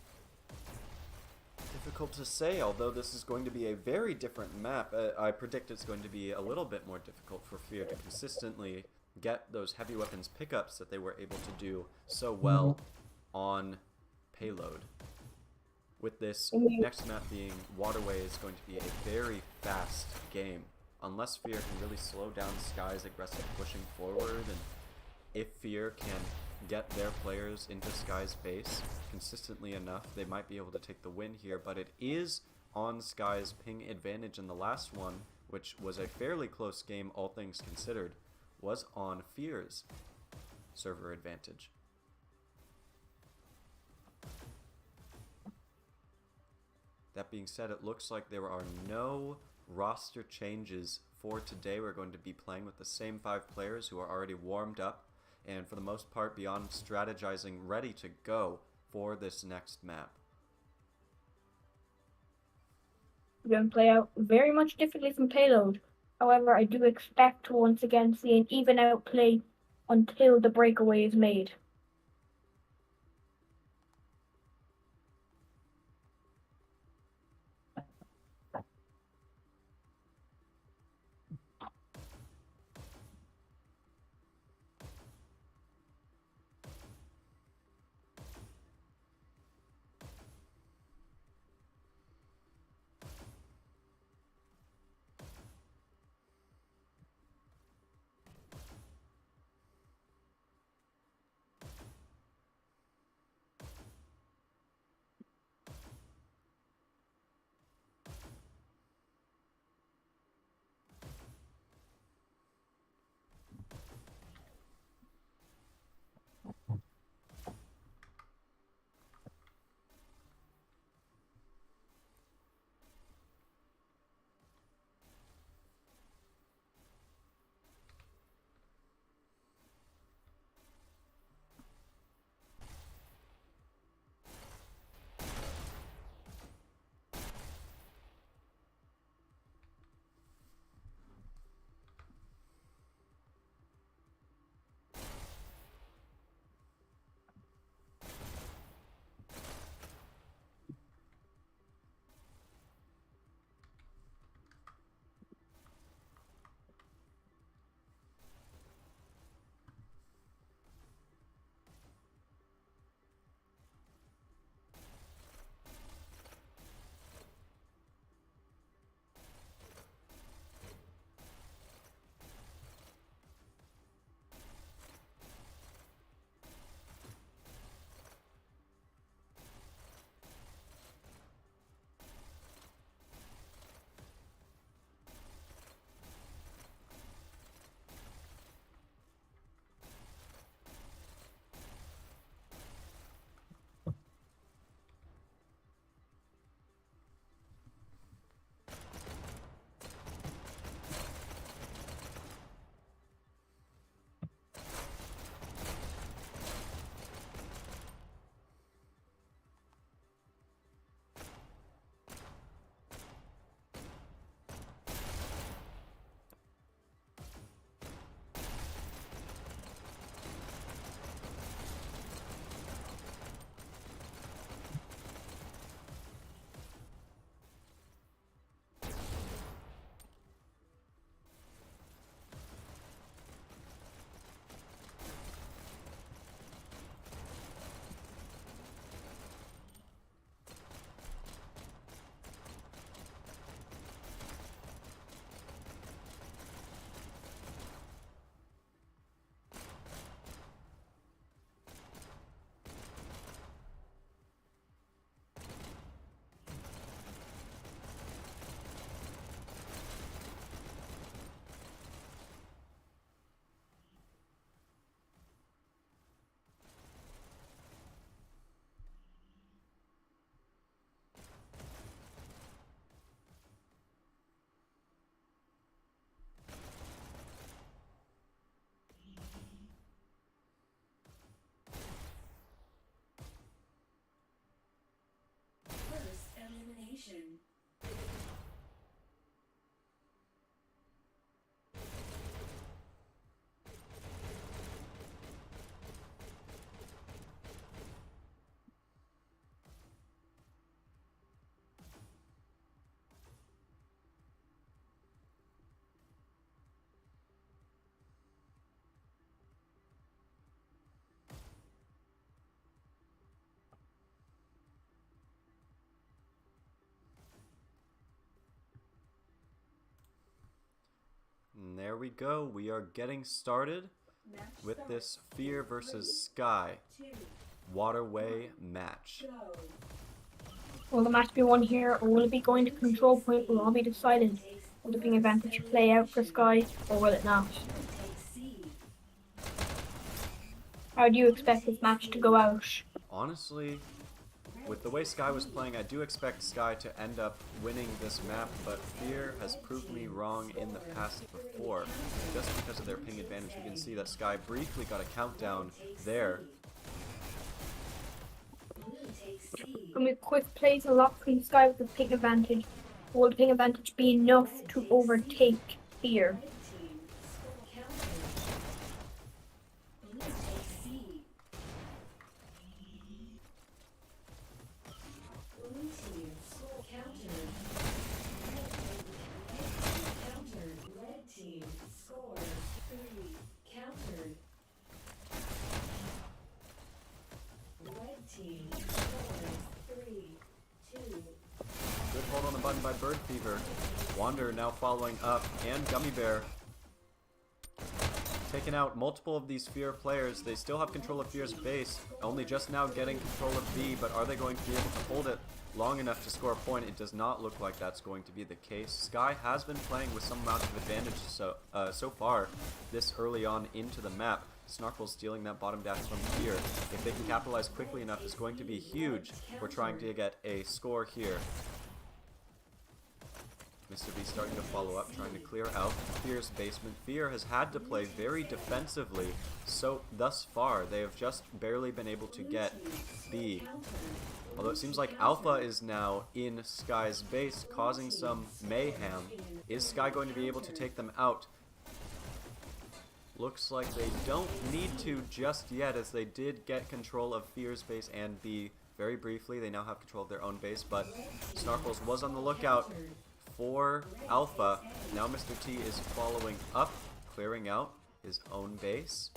Speaker 5: Difficult to say, although this is going to be a very different map. I predict it's going to be a little bit more difficult for FeaR to consistently get those heavy weapons pickups that they were able to do so well on payload. With this next map being Waterway is going to be a very fast game. Unless FeaR can really slow down Sky's aggressive pushing forward, and if FeaR can get their players into Sky's base consistently enough, they might be able to take the win here. But it is on Sky's ping advantage, in the last one, which was a fairly close game all things considered, was on FeaR's server advantage. That being said, it looks like there are no roster changes for today. We're going to be playing with the same 5 players who are already warmed up, and for the most part beyond strategizing, ready to go for this next map.
Speaker 6: It's going to play out very much differently from payload. However, I do expect to once again see an even out play until the breakaway is made.
Speaker 5: there we go. We are getting started with this FeaR versus Sky waterway match.
Speaker 6: Will the match be won here, or will it be going to control point? Will all be decided? Will the ping advantage play out for Sky, or will it not? How do you expect this match to go out?
Speaker 5: Honestly, with the way Sky was playing, I do expect Sky to end up winning this map, but FeaR has proved me wrong in the past before. Just because of their ping advantage, we can see that Sky briefly got a countdown there.
Speaker 6: And with quick plays a lot from Sky with the ping advantage, will the ping advantage be enough to overtake FeaR?
Speaker 5: Good hold on the button by Bird Fever. Wander now following up, and Gummy Bear. Taking out multiple of these FeaR players. They still have control of FeaR's base, only just now getting control of B, but are they going to be able to hold it long enough to score a point? It does not look like that's going to be the case. Sky has been playing with some amount of advantage so far this early on into the map. Snarkle stealing that bottom dash from FeaR. If they can capitalize quickly enough, it's going to be huge. We're trying to get a score here. Mr. B starting to follow up, trying to clear out FeaR's basement. FeaR has had to play very defensively so thus far. They have just barely been able to get B. Although it seems like Alpha is now in Sky's base, causing some mayhem. Is Sky going to be able to take them out? Looks like they don't need to just yet, as they did get control of FeaR's base and B very briefly. They now have control of their own base, but Snarkles was on the lookout for Alpha. Now Mr. T is following up, clearing out his own base.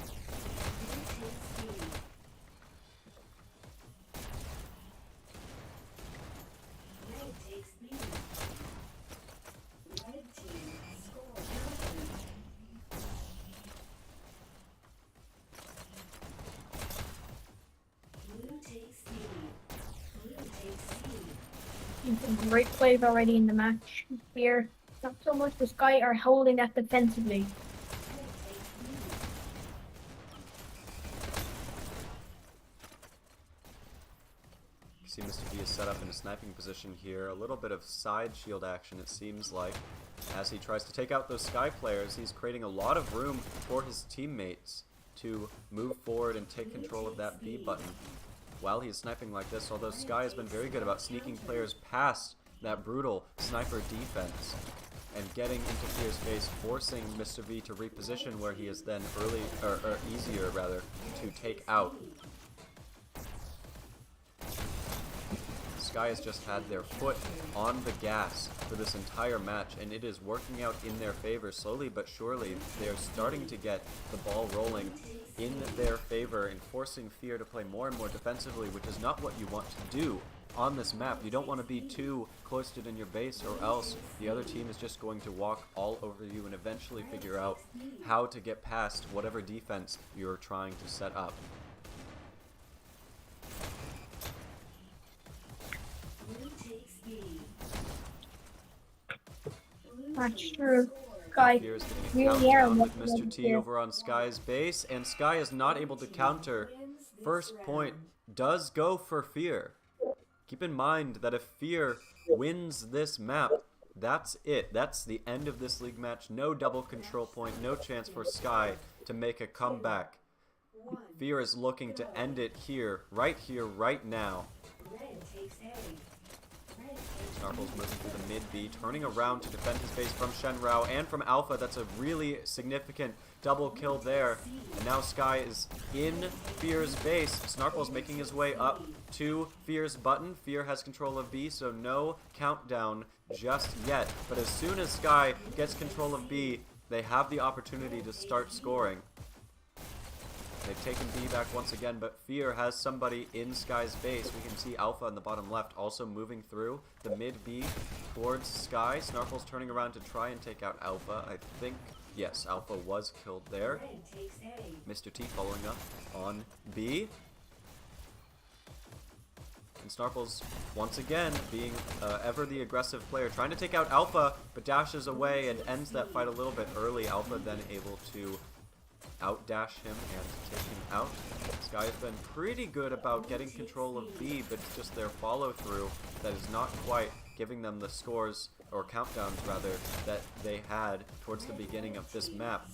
Speaker 6: Some great plays already in the match here. Not so much the Sky are holding that defensively.
Speaker 5: You see Mr. B is set up in a sniping position here. A little bit of side shield action, it seems like. As he tries to take out those Sky players, he's creating a lot of room for his teammates to move forward and take control of that B button while he's sniping like this, although Sky has been very good about sneaking players past that brutal sniper defense and getting into FeaR's face, forcing Mr. V to reposition where he is then easier rather, to take out. Sky has just had their foot on the gas for this entire match, and it is working out in their favor slowly but surely. They are starting to get the ball rolling in their favor and forcing FeaR to play more and more defensively, which is not what you want to do on this map. You don't want to be too cloistered in your base, or else the other team is just going to walk all over you and eventually figure out how to get past whatever defense you're trying to set up.
Speaker 6: Match through. Sky
Speaker 5: FeaR is getting a countdown with Mr. T over on Sky's base, and Sky is not able to counter. First point does go for FeaR. Keep in mind that if FeaR wins this map, that's it. That's the end of this league match. No double control point, no chance for Sky to make a comeback. FeaR is looking to end it here, right now. Snarkles moving through the mid B, turning around to defend his base from Shenrao and from Alpha. That's a really significant double kill there. And now Sky is in FeaR's base. Snarkles making his way up to FeaR's button. FeaR has control of B, so no countdown just yet. But as soon as Sky gets control of B, they have the opportunity to start scoring. They've taken B back once again, but FeaR has somebody in Sky's base. We can see Alpha in the bottom left also moving through the mid B towards Sky. Snarkles turning around to try and take out Alpha. I think Yes, Alpha was killed there.
Speaker 1: Red takes A.
Speaker 5: Mr. T following up on B. And Snarple's, once again, being ever the aggressive player, trying to take out Alpha, but dashes away and ends that fight a little bit early. Alpha then able to outdash him and take him out. Sky has been pretty good about getting control of B, but it's just their follow-through that is not quite giving them the scores, or countdowns rather, that they had towards the beginning of this map.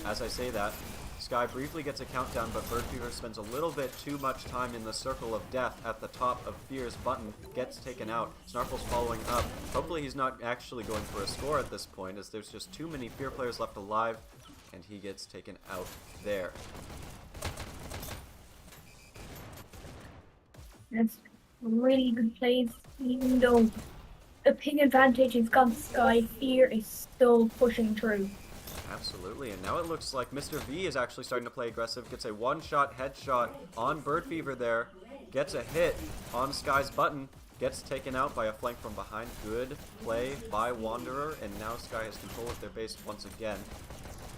Speaker 5: As I say that, Sky briefly gets a countdown, but Bird Fever spends a little bit too much time in the circle of death at the top of FeaR's button, gets taken out. Snarple's following up. Hopefully he's not actually going for a score at this point, as there's just too many FeaR players left alive, and he gets taken out there.
Speaker 6: That's really good plays, even though the ping advantage has gone Sky, FeaR is still pushing through.
Speaker 5: Absolutely, and now it looks like Mr. V is actually starting to play aggressive, gets a one-shot headshot on Bird Fever there, gets a hit on Sky's button, gets taken out by a flank from behind. Good play by Wanderer, and now Sky has control of their base once again.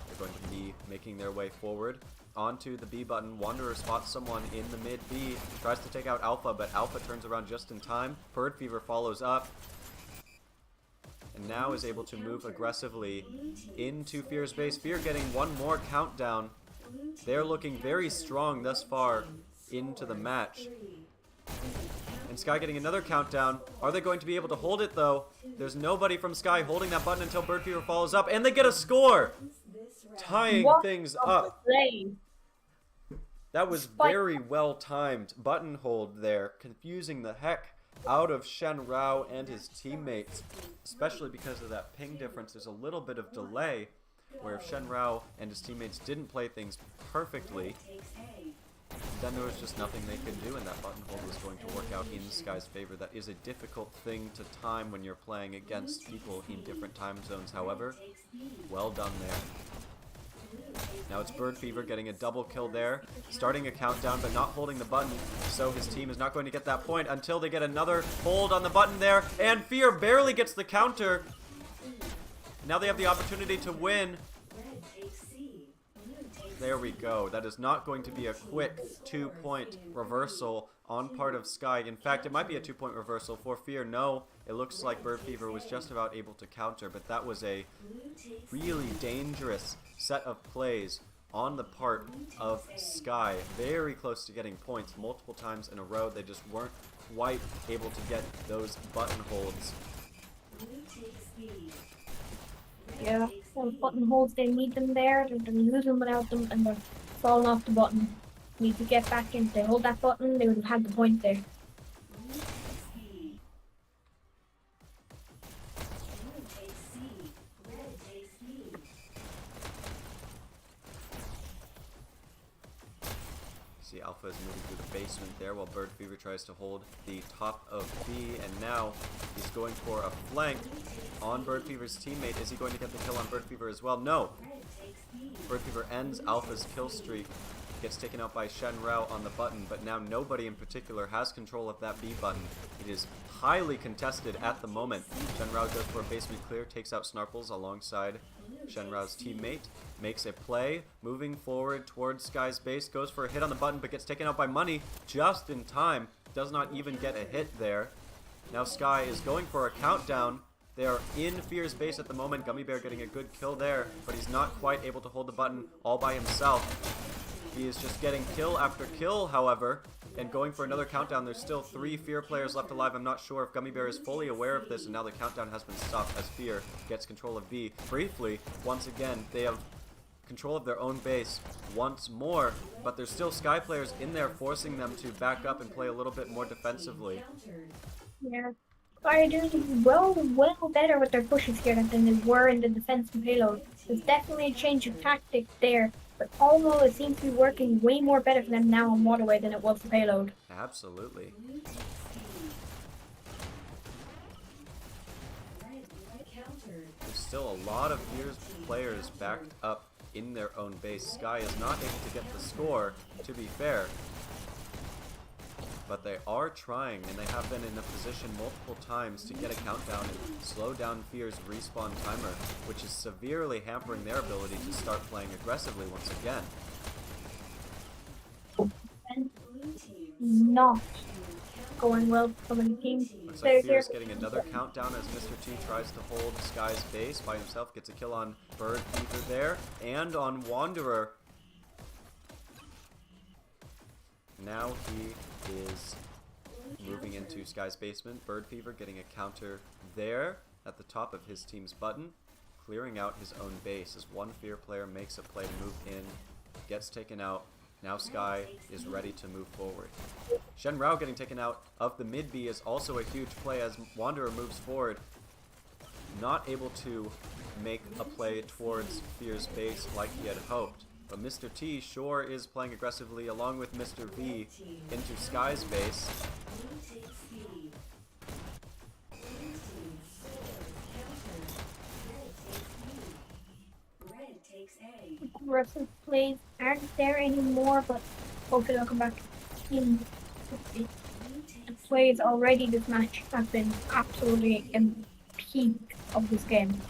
Speaker 5: They're going to be making their way forward onto the B button. Wanderer spots someone in the mid B, tries to take out Alpha, but Alpha turns around just in time. Bird Fever follows up, and now is able to move aggressively into FeaR's base. FeaR getting one more countdown. They're looking very strong thus far into the match. And Sky getting another countdown. Are they going to be able to hold it though? There's nobody from Sky holding that button until Bird Fever follows up, and they get a score! Tying things up. That was very well timed button hold there, confusing the heck out of Shen Rao and his teammates, especially because of that ping difference. There's a little bit of delay where if Shen Rao and his teammates didn't play things perfectly, then there was just nothing they could do, and that button hold was going to work out in Sky's favor. That is a difficult thing to time when you're playing against people in different time zones, however. Well done there. Now it's Bird Fever getting a double kill there, starting a countdown but not holding the button, so his team is not going to get that point until they get another hold on the button there, and FeaR barely gets the counter. Now they have the opportunity to win. There we go. That is not going to be a quick 2-point reversal on part of Sky. In fact, it might be a 2-point reversal for FeaR. No, it looks like Bird Fever was just about able to counter, but that was a really dangerous set of plays on the part of Sky. Very close to getting points multiple times in a row. They just weren't quite able to get those button holds.
Speaker 6: Yeah, those button holds, they need them there. They're losing without them, and they're falling off the button. Need to get back in. If they hold that button, they would have had the point there.
Speaker 5: See, Alpha is moving through the basement there while Bird Fever tries to hold the top of B, and now he's going for a flank on Bird Fever's teammate. Is he going to get the kill on Bird Fever as well? No. Bird Fever ends Alpha's kill streak, gets taken out by Shen Rao on the button, but now nobody in particular has control of that B button. It is highly contested at the moment. Shen Rao goes for a basement clear, takes out Snarples alongside Shen Rao's teammate, makes a play, moving forward towards Sky's base, goes for a hit on the button, but gets taken out by Money just in time. Does not even get a hit there. Now Sky is going for a countdown. They are in FeaR's base at the moment. Gummy Bear getting a good kill there, but he's not quite able to hold the button all by himself. He is just getting kill after kill, however, and going for another countdown. There's still 3 FeaR players left alive. I'm not sure if Gummy Bear is fully aware of this, and now the countdown has been stopped as FeaR gets control of B. Briefly, once again, they have control of their own base once more, but there's still Sky players in there forcing them to back up and play a little bit more defensively.
Speaker 6: Yeah. Sky are doing well better with their pushes here than they were in the defense and payload. There's definitely a change of tactic there, but although it seems to be working way more better for them now on Waterway than it was for payload.
Speaker 5: Absolutely. There's still a lot of FeaR's players backed up in their own base. Sky is not able to get the score, to be fair. but they are trying, and they have been in a position multiple times to get a countdown and slow down FeaR's respawn timer, which is severely hampering their ability to start playing aggressively once again.
Speaker 6: Not going well for the team.
Speaker 5: Looks like FeaR is getting another countdown as Mr. T tries to hold Sky's base by himself, gets a kill on Bird Fever there, and on Wanderer. Now he is moving into Sky's basement. Bird Fever getting a counter there at the top of his team's button, clearing out his own base as one FeaR player makes a play to move in, gets taken out. Now Sky is ready to move forward. Shen Rao getting taken out of the mid B is also a huge play as Wanderer moves forward. Not able to make a play towards FeaR's base like he had hoped. But Mr. T sure is playing aggressively along with Mr. V into Sky's base.
Speaker 6: Aggressive plays aren't there anymore, but hopefully they'll come back in. The plays already this match have been absolutely in peak of this game.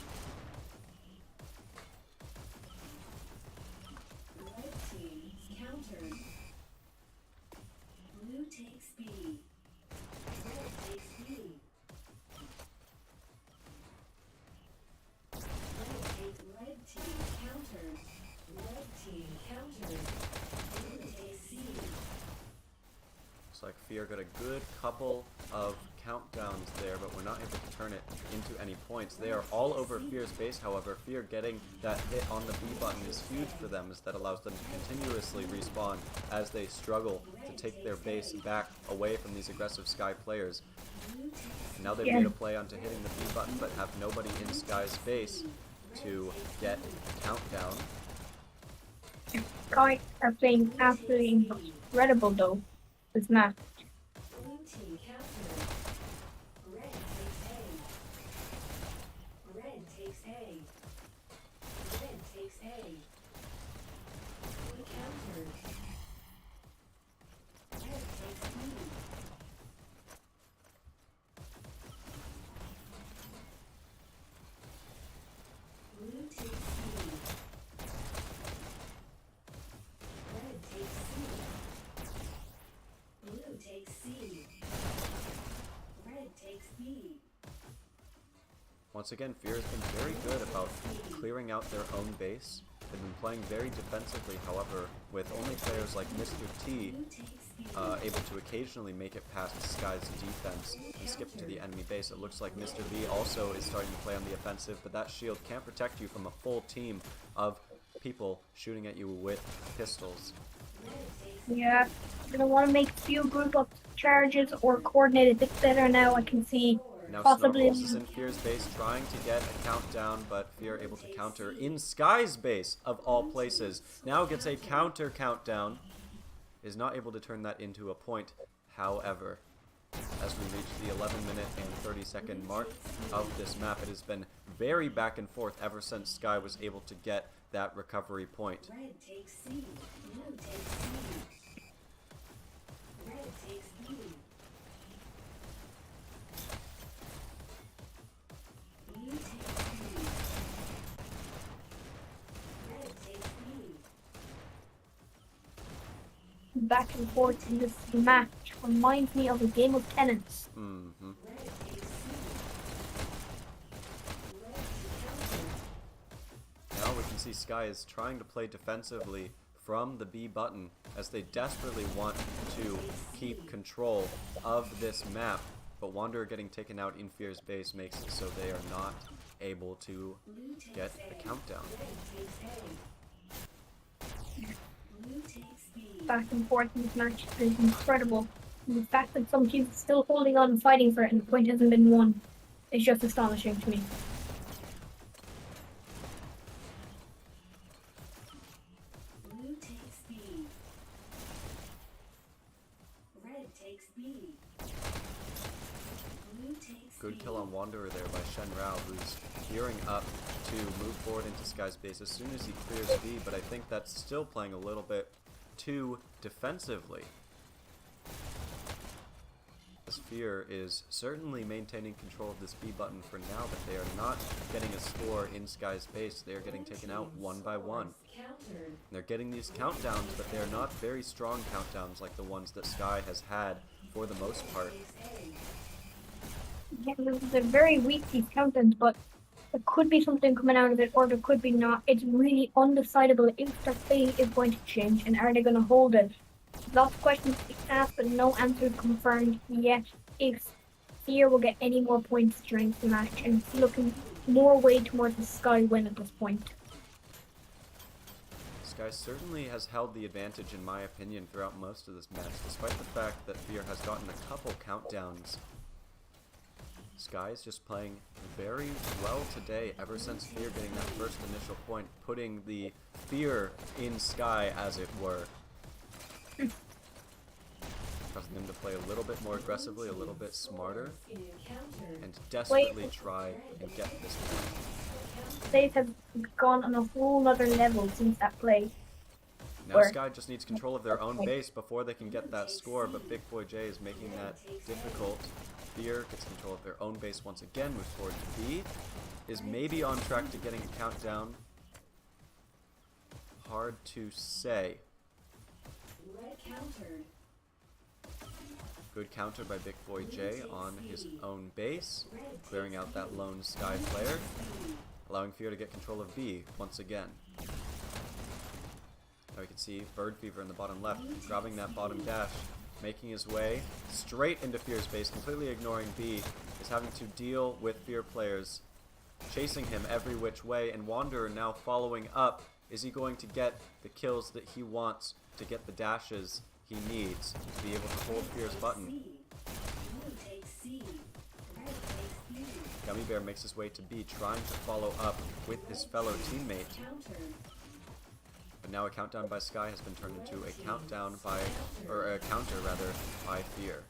Speaker 5: Like FeaR got a good couple of countdowns there, but we're not able to turn it into any points. They are all over FeaR's base, however. FeaR getting that hit on the B button is huge for them, as that allows them to continuously respawn as they struggle to take their base back away from these aggressive Sky players. And now they've made a play onto hitting the B button, but have nobody in Sky's base to get a countdown.
Speaker 6: Sky are playing absolutely incredible though. This match.
Speaker 5: Once again, FeaR has been very good about clearing out their own base. They've been playing very defensively, however, with only players like Mr. T able to occasionally make it past Sky's defense and skip to the enemy base. It looks like Mr. V also is starting to play on the offensive, but that shield can't protect you from a full team of people shooting at you with pistols.
Speaker 6: Yeah, I'm gonna want to make few group up charges or coordinate a bit better now. I can see
Speaker 5: Now
Speaker 6: possibly.
Speaker 5: Snorkels is in FeaR's base trying to get a countdown, but FeaR able to counter in Sky's base of all places. Now gets a counter countdown. Is not able to turn that into a point, however. As we reach the 11-minute and 30-second mark of this map, it has been very back and forth ever since Sky was able to get that recovery point.
Speaker 1: Red takes C. Blue takes C. Red takes B. Blue takes B. Red takes B.
Speaker 6: Back and forth in this match reminds me of a game of tennis.
Speaker 5: Mm-hmm.
Speaker 1: Red takes C. Red to counter.
Speaker 5: Now we can see Sky is trying to play defensively from the B button as they desperately want to keep control of this map. But Wanderer getting taken out in FeaR's base makes it so they are not able to
Speaker 1: Blue takes
Speaker 5: get
Speaker 1: A.
Speaker 5: the countdown.
Speaker 1: Red takes A. Blue takes B.
Speaker 6: Back and forth in this match is incredible. And the fact that some teams are still holding on and fighting for it and the point hasn't been won is just astonishing to me.
Speaker 1: Blue takes B. Red takes B. Blue takes
Speaker 5: Good
Speaker 1: B.
Speaker 5: kill on Wanderer there by Shen Rao, who's gearing up to move forward into Sky's base as soon as he clears B, but I think that's still playing a little bit too defensively. as FeaR is certainly maintaining control of this B button for now, but they are not getting a score in Sky's base. They are getting taken out one by one. They're getting these countdowns, but they are not very strong countdowns like the ones that Sky has had for the most part.
Speaker 6: Yeah, they're very weak, these countdowns, but there could be something coming out of it, or there could be not. It's really undecidable if their fate is going to change, and are they going to hold it? Lots of questions to be asked, but no answers confirmed yet. If FeaR will get any more points during the match, and it's looking more way towards the Sky win at this point.
Speaker 5: Sky certainly has held the advantage, in my opinion, throughout most of this match, despite the fact that FeaR has gotten a couple countdowns. Sky is just playing very well today, ever since FeaR getting that first initial point, putting the fear in Sky, as it were. Causing them to play a little bit more aggressively, a little bit smarter, and desperately try and get this point.
Speaker 6: They have gone on a whole other level since that play.
Speaker 5: Now Sky just needs control of their own base before they can get that score, but Big Boy J is making that difficult. FeaR gets control of their own base once again, moves forward to B, is maybe on track to getting a countdown. Hard to say. Good counter by Big Boy J on his own base, clearing out that lone Sky player, allowing FeaR to get control of B once again. Now we can see Bird Fever in the bottom left, grabbing that bottom dash, making his way straight into FeaR's base, completely ignoring B, is having to deal with FeaR players chasing him every which way, and Wanderer now following up. Is he going to get the kills that he wants to get the dashes he needs to be able to hold FeaR's button? Gummy Bear makes his way to B, trying to follow up with his fellow teammate. But now a countdown by Sky has been turned into a countdown by, or a counter rather, by FeaR.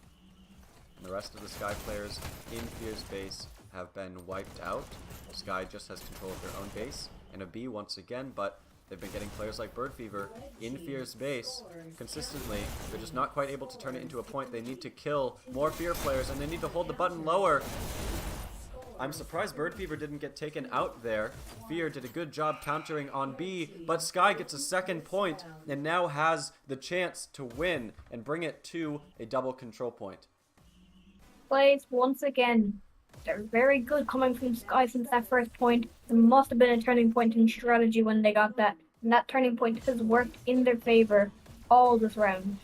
Speaker 5: And the rest of the Sky players in FeaR's base have been wiped out. Sky just has control of their own base and a B once again, but they've been getting players like Bird Fever in FeaR's base consistently. They're just not quite able to turn it into a point. They need to kill more FeaR players, and they need to hold the button lower. I'm surprised Bird Fever didn't get taken out there. FeaR did a good job countering on B, but Sky gets a second point and now has the chance to win and bring it to a double control point.
Speaker 6: Plays once again. They're very good coming from Sky since that first point. There must have been a turning point in strategy when they got that. And that turning point has worked in their favor all this round.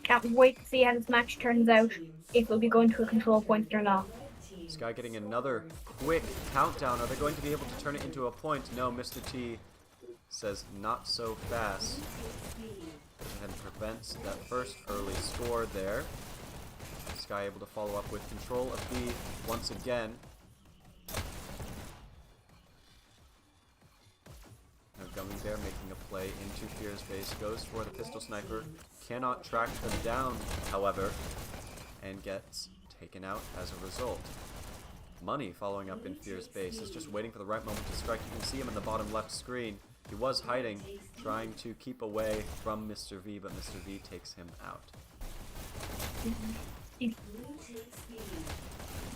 Speaker 6: Can't wait to see how this match turns out, if we'll be going to a control point or not.
Speaker 5: Sky getting another quick countdown. Are they going to be able to turn it into a point? No, Mr. T says not so fast. And prevents that first early score there. Sky able to follow up with control of B once again. Now Gummy Bear making a play into FeaR's base, goes for the pistol sniper, cannot track them down, however, and gets taken out as a result. Money following up in FeaR's base is just waiting for the right moment to strike. You can see him in the bottom left screen. He was hiding, trying to keep away from Mr. V, but Mr. V takes him out.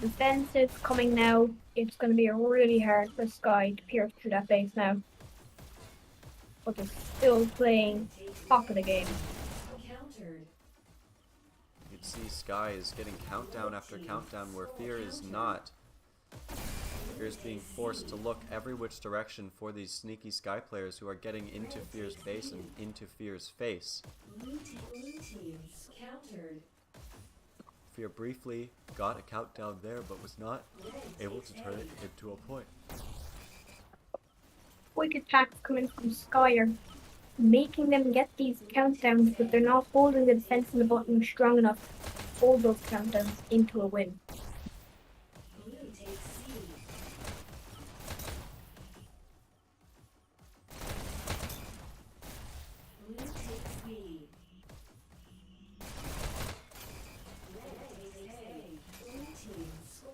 Speaker 6: Defensive coming now. It's going to be really hard for Sky to pierce through that base now. But they're still playing top of the game.
Speaker 5: You can see Sky is getting countdown after countdown where FeaR is not. FeaR is being forced to look every which direction for these sneaky Sky players who are getting into FeaR's base and into FeaR's face. FeaR briefly got a countdown there, but was not able to turn it into a point.
Speaker 6: Quick attacks coming from Sky are making them get these countdowns, but they're not holding the defense in the button strong enough to hold those countdowns into a win.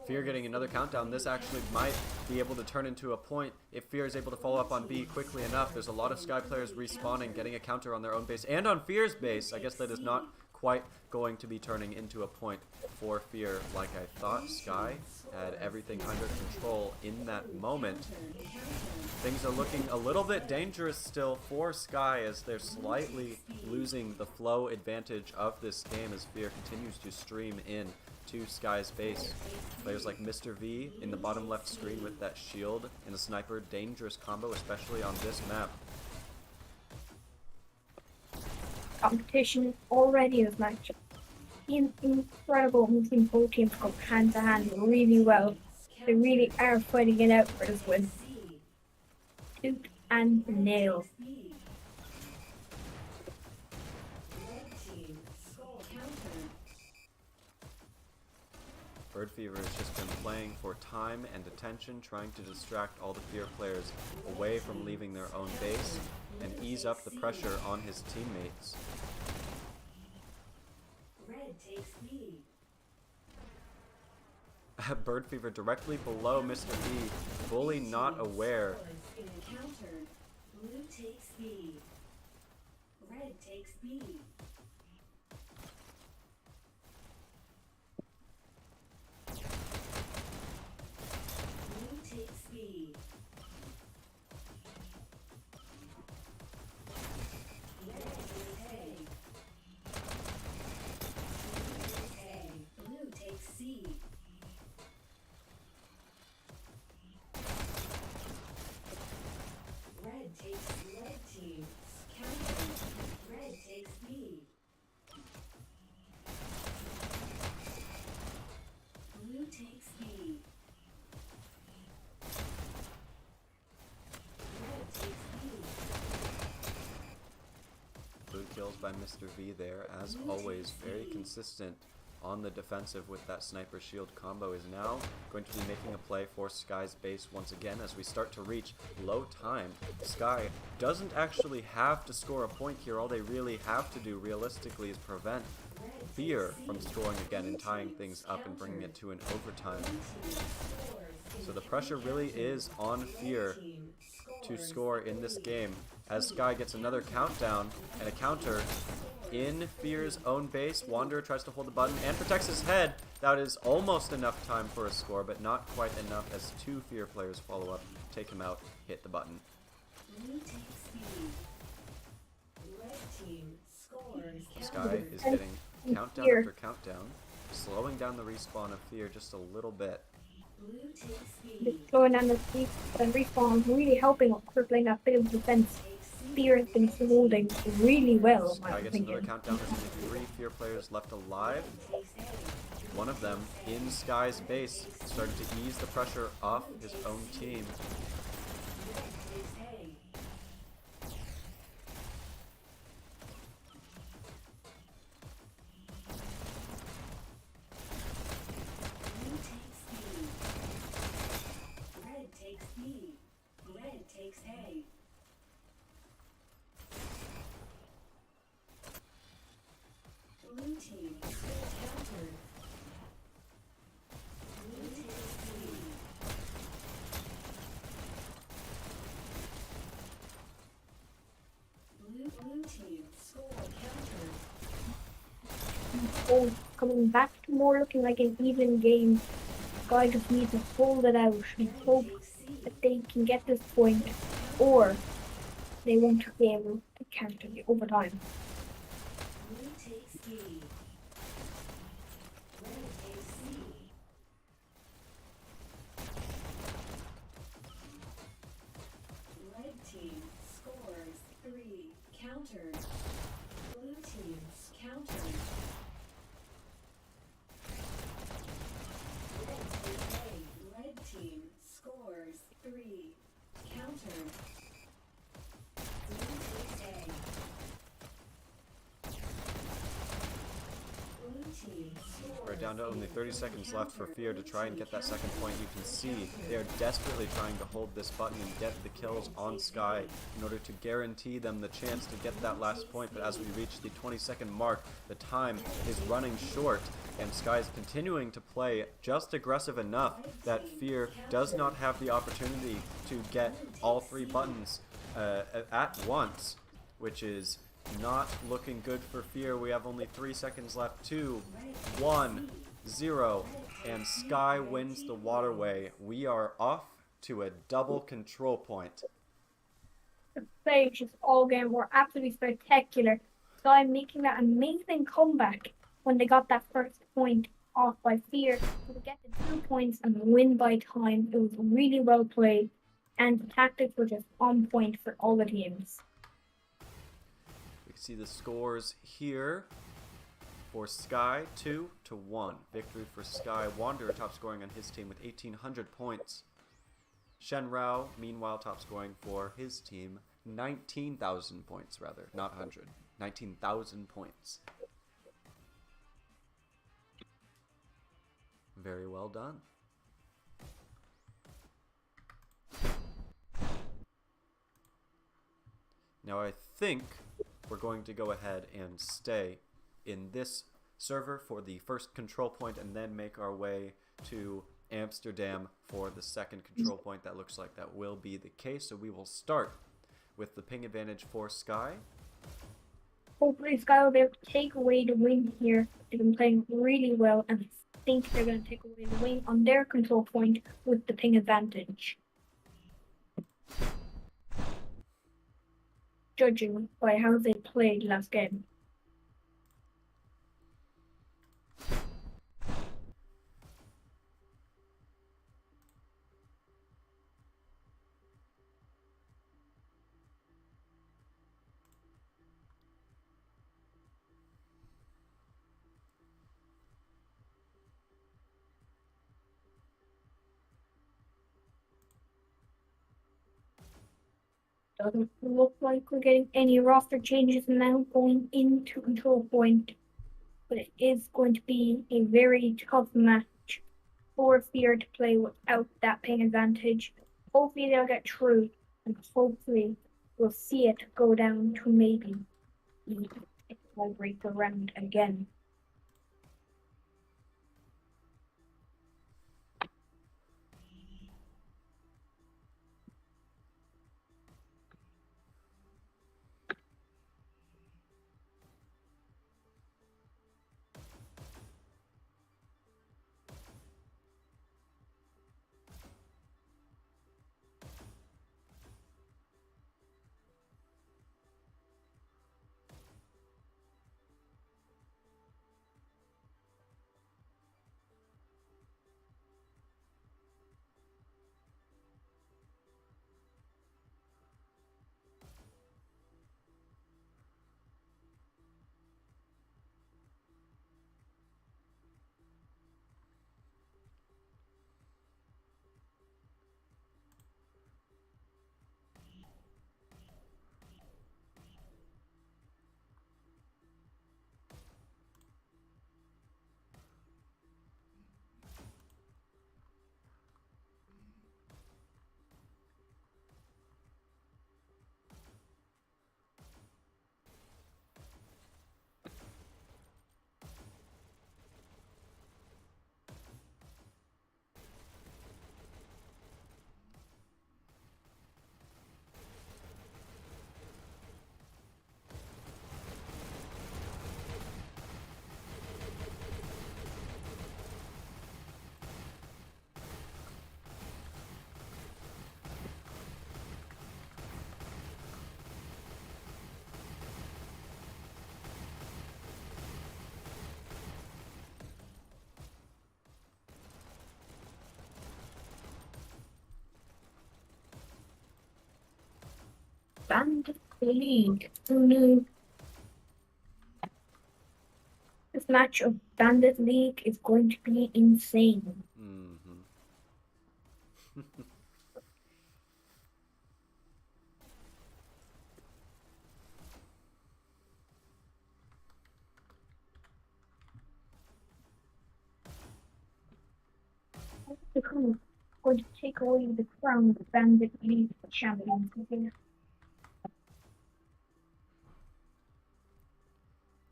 Speaker 5: FeaR getting another countdown. This actually might be able to turn into a point if FeaR is able to follow up on B quickly enough. There's a lot of Sky players respawning, getting a counter on their own base and on FeaR's base. I guess that is not quite going to be turning into a point for FeaR like I thought. Sky had everything under control in that moment. Things are looking a little bit dangerous still for Sky as they're slightly losing the flow advantage of this game as FeaR continues to stream in to Sky's base. Players like Mr. V in the bottom left screen with that shield and a sniper, dangerous combo, especially on this map.
Speaker 6: Competition already is match. Incredible between both teams go hand to hand really well. They really are fighting it out for this win. Tooth and nail.
Speaker 5: FeaR has just been playing for time and attention, trying to distract all the FeaR players away from leaving their own base and ease up the pressure on his teammates.
Speaker 1: Red takes B.
Speaker 5: FeaR directly below Mr. V, fully not aware.
Speaker 1: Encountered. Blue takes B. Red takes B. Blue takes B. Red takes A. Blue takes C. Red takes red team. Counter. Red takes B. Blue takes B. Red takes B.
Speaker 5: Blue kills by Mr. V there, as always, very consistent on the defensive with that sniper shield combo. Is now going to be making a play for Sky's base once again as we start to reach low time. Sky doesn't actually have to score a point here. All they really have to do realistically is prevent FeaR from scoring again and tying things up and bringing it to an overtime. So the pressure really is on FeaR to score in this game as Sky gets another countdown and a counter in FeaR's own base. Wanderer tries to hold the button and protects his head. That is almost enough time for a score, but not quite enough as two FeaR players follow up, take him out, hit the button.
Speaker 1: Blue takes B. Red team scores.
Speaker 5: Sky is getting countdown
Speaker 6: FeaR.
Speaker 5: after countdown, slowing down the respawn of FeaR just a little bit.
Speaker 1: Blue takes
Speaker 6: Just
Speaker 1: B.
Speaker 6: slowing down the speed and respawn, really helping with crippling that bit of defense. FeaR has been holding really well, in my
Speaker 5: Sky gets another
Speaker 6: opinion.
Speaker 5: countdown. There's only 3 FeaR players left alive. One of them in Sky's base, starting to ease the pressure off his own team.
Speaker 1: Blue takes B. Red takes B. Red takes A. Blue team countered. Blue takes B. Blue team score countered.
Speaker 6: Oh, coming back to more looking like an even game. Sky just needs to hold it out and hope that they can get this point, or they won't be able to counter the overtime.
Speaker 1: Blue takes B. Red takes C. Red team scores 3. Countered. Blue team's countered. Red takes A. Red team scores 3. Countered. Blue takes A. Blue team scores
Speaker 5: down to only 30 seconds left for FeaR to try and get that second point. You can see they are desperately trying to hold this button and get the kills on Skye in order to guarantee them the chance to get that last point. But as we reach the 20-second mark, the time is running short, and Skye is continuing to play just aggressive enough that FeaR does not have the opportunity to get all 3 buttons at once, which is not looking good for FeaR. We have only 3 seconds left. 2, 1, 0, and Skye wins the waterway. We are off to a double control point.
Speaker 6: The players just all game were absolutely spectacular. Skye making that amazing comeback when they got that first point off by FeaR to get the 2 points and win by time. It was really well played, and the tactics were just on point for all the teams.
Speaker 5: See the scores here for Skye, 2-1. Victory for Skye. Wanderer top scoring on his team with 1,800 points. Shen Rao, meanwhile, top scoring for his team, 19,000 points, rather, not 100. 19,000 points. Very well done. Now I think we're going to go ahead and stay in this server for the first control point and then make our way to Amsterdam for the second control point. That looks like that will be the case, so we will start with the ping advantage for Skye.
Speaker 6: Hopefully Skye will be able to take away the win here. They've been playing really well, and I think they're going to take away the win on their control point with the ping advantage. Judging by how they played last game. Doesn't look like we're getting any roster changes now going into control point, but it is going to be a very tough match for FeaR to play without that ping advantage. Hopefully they'll get through, and hopefully we'll see it go down to maybe the tiebreaker round again. Bandit League. Who knew? This match of Bandit League is going to be insane. become going to take away the crown of Bandit League champions.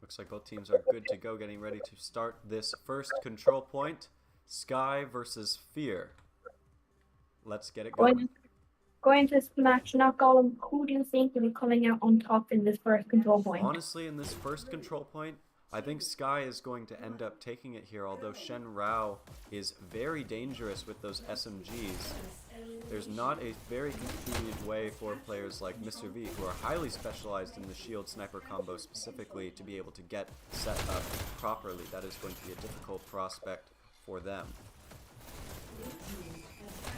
Speaker 5: Looks like both teams are good to go, getting ready to start this first control point. Sky versus FeaR. Let's get it going.
Speaker 6: Going to this match, Notgollum, who do you think will be coming out on top in this first control point?
Speaker 5: Honestly, in this first control point, I think Sky is going to end up taking it here, although Shen Rao is very dangerous with those SMGs. There's not a very convenient way for players like Mr. V, who are highly specialized in the shield sniper combo specifically, to be able to get set up properly. That is going to be a difficult prospect for them.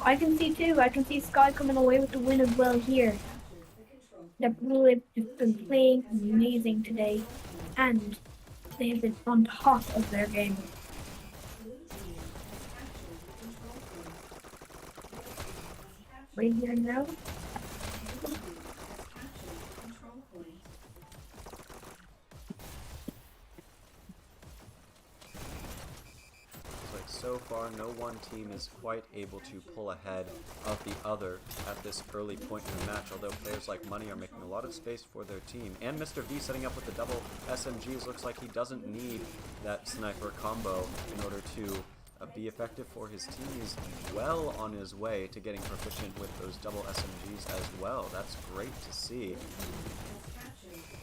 Speaker 6: I can see Sky coming away with the win as well here. They've really just been playing amazing today, and they have been on top of their game. Right here now.
Speaker 5: So far, no one team is quite able to pull ahead of the other at this early point in the match, although players like Money are making a lot of space for their team. And Mr. V setting up with the double SMGs. Looks like he doesn't need that sniper combo in order to be effective for his team. He's well on his way to getting proficient with those double SMGs as well. That's great to see.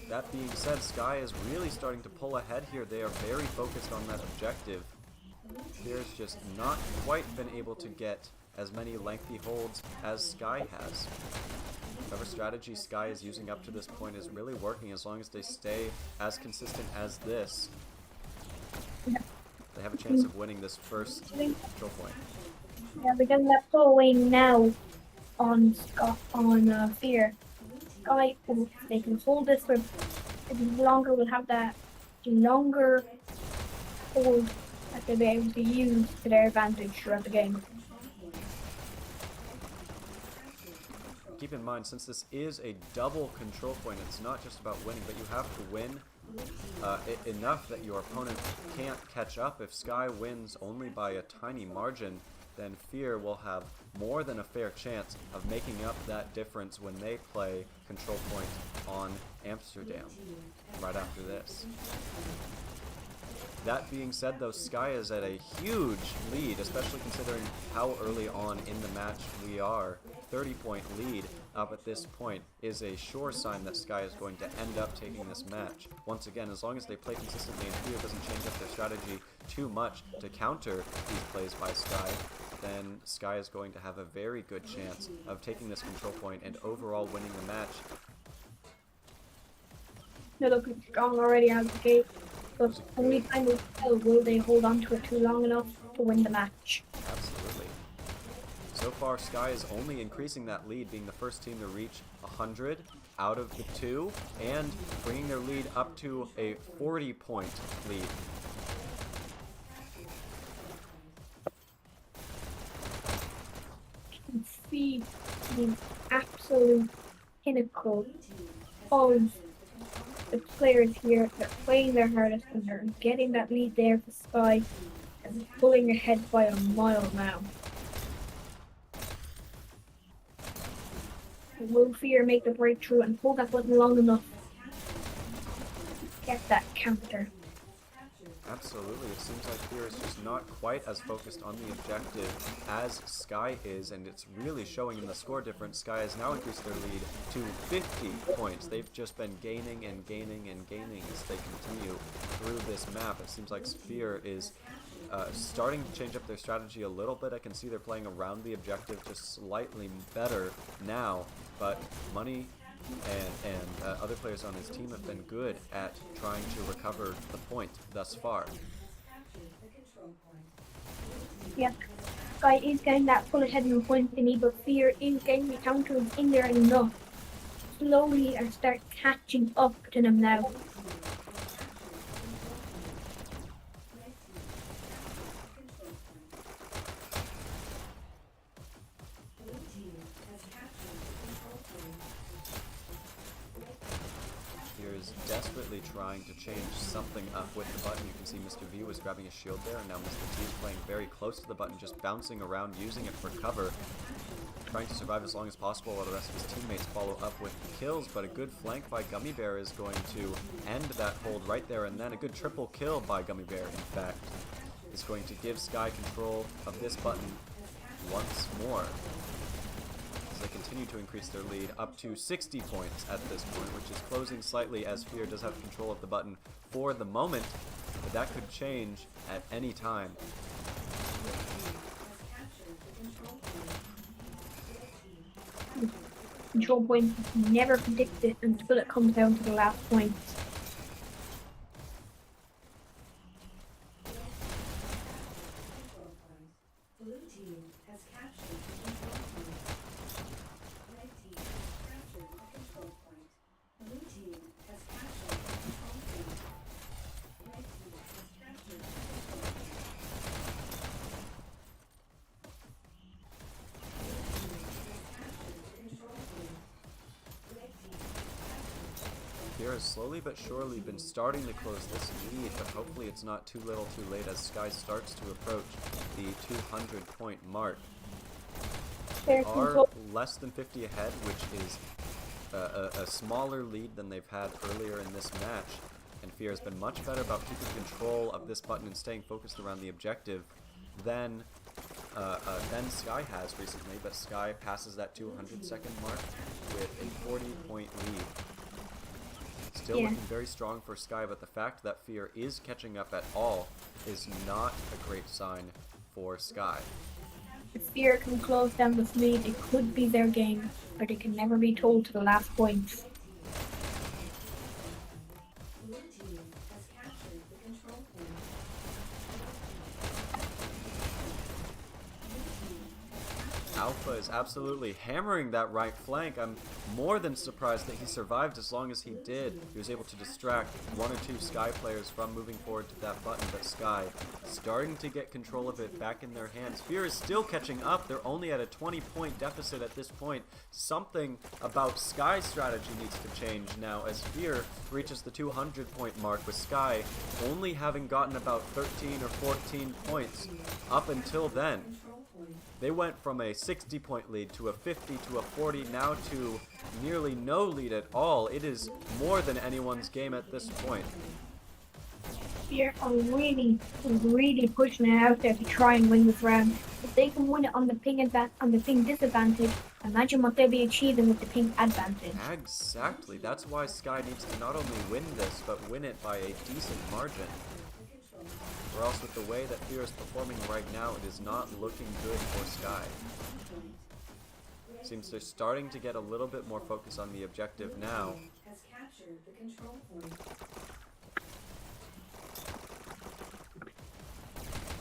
Speaker 5: That being said, Sky is really starting to pull ahead here. They are very focused on that objective. FeaR's just not quite been able to get as many lengthy holds as Sky has. Whatever strategy Sky is using up to this point is really working as long as they stay as consistent as this. They have a chance of winning this first control point.
Speaker 6: Yeah, they're getting that pull away now on FeaR. Sky, if they can hold this for longer, will have that longer hold that they'll be able to use to their advantage throughout the game.
Speaker 5: Keep in mind, since this is a double control point, it's not just about winning, but you have to win enough that your opponent can't catch up. If Sky wins only by a tiny margin, then FeaR will have more than a fair chance of making up that difference when they play control point on Amsterdam right after this. That being said, though, Sky is at a huge lead, especially considering how early on in the match we are. 30-point lead up at this point is a sure sign that Sky is going to end up taking this match. Once again, as long as they play consistently and FeaR doesn't change up their strategy too much to counter these plays by Sky, then Sky is going to have a very good chance of taking this control point and overall winning the match.
Speaker 6: They're looking strong already out of the gate. But only time will tell, will they hold on to it too long enough to win the match?
Speaker 5: Absolutely. So far, Sky is only increasing that lead, being the first team to reach 100 out of the 2, and bringing their lead up to a 40-point lead.
Speaker 6: You can see the absolute pinnacle of the players here. They're playing their hardest and they're getting that lead there for Sky and pulling ahead by a mile now. Will FeaR make the breakthrough and hold that button long enough to get that counter?
Speaker 5: Absolutely. It seems like FeaR is just not quite as focused on the objective as Sky is, and it's really showing in the score difference. Sky has now increased their lead to 50 points. They've just been gaining and gaining and gaining as they continue through this map. It seems like FeaR is starting to change up their strategy a little bit. I can see they're playing around the objective just slightly better now, but Money and other players on his team have been good at trying to recover the point thus far.
Speaker 6: Yep. Sky is getting that full ahead in the point thingy, but FeaR is getting the counters in there enough. Slowly and start catching up to them now.
Speaker 5: is desperately trying to change something up with the button. You can see Mr. V was grabbing a shield there, and now Mr. T is playing very close to the button, just bouncing around, using it for cover, trying to survive as long as possible while the rest of his teammates follow up with kills. But a good flank by Gummy Bear is going to end that hold right there and then. A good triple kill by Gummy Bear, in fact, is going to give Sky control of this button once more, as they continue to increase their lead up to 60 points at this point, which is closing slightly as FeaR does have control of the button for the moment, but that could change at any time.
Speaker 6: Control point never predicted until it comes down to the last point.
Speaker 1: Blue team has captured the control point. Red team has captured the control point. Blue team has captured the control point. Red team has captured the control point.
Speaker 5: FeaR has slowly but surely been starting to close this lead, but hopefully it's not too little too late as Sky starts to approach the 200 point mark. They are less than 50 ahead, which is a smaller lead than they've had earlier in this match, and FeaR has been much better about keeping control of this button and staying focused around the objective than Sky has recently, but Sky passes that 200-second mark with a 40-point lead. Still looking very strong for Sky, but the fact that FeaR is catching up at all is not a great sign for Sky.
Speaker 6: If FeaR can close down this lead, it could be their game, but it can never be told to the last points.
Speaker 1: Blue team has captured the control point.
Speaker 5: Alpha is absolutely hammering that right flank. I'm more than surprised that he survived as long as he did. He was able to distract one or two Sky players from moving forward to that button, but Sky starting to get control of it back in their hands. FeaR is still catching up. They're only at a 20-point deficit at this point. Something about Sky's strategy needs to change now as FeaR reaches the 200-point mark, with Sky only having gotten about 13 or 14 points up until then. They went from a 60-point lead to a 50 to a 40, now to nearly no lead at all. It is more than anyone's game at this point.
Speaker 6: FeaR are really pushing it out there to try and win this round. If they can win it on the ping disadvantage, imagine what they'll be achieving with the ping advantage.
Speaker 5: Exactly. That's why Sky needs to not only win this, but win it by a decent margin. Or else with the way that FeaR is performing right now, it is not looking good for Sky. Seems they're starting to get a little bit more focus on the objective now.
Speaker 1: Has captured the control point.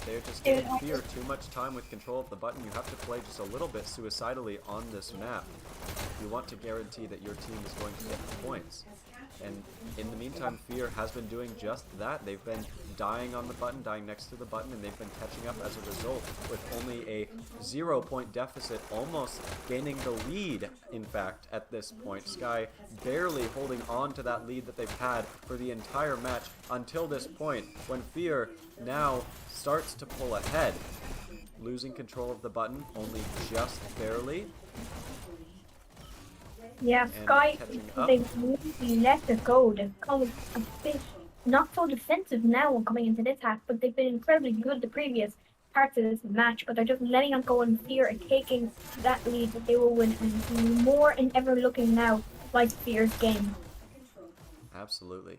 Speaker 5: They're just giving FeaR too much time with control of the button. You have to play just a little bit suicidally on this map. You want to guarantee that your team is going to get the points. And in the meantime, FeaR has been doing just that. They've been dying on the button, dying next to the button, and they've been catching up as a result with only a 0-point deficit, almost gaining the lead, in fact, at this point. Sky barely holding on to that lead that they've had for the entire match until this point, when FeaR now starts to pull ahead, losing control of the button only just barely.
Speaker 6: Yeah, Sky, they've really let it go. They've come a bit not so defensive now coming into this half, but they've been incredibly good the previous parts of this match, but they're just letting it go, and FeaR and taking that lead that they will win, and it's more and ever looking now like FeaR's game.
Speaker 5: Absolutely.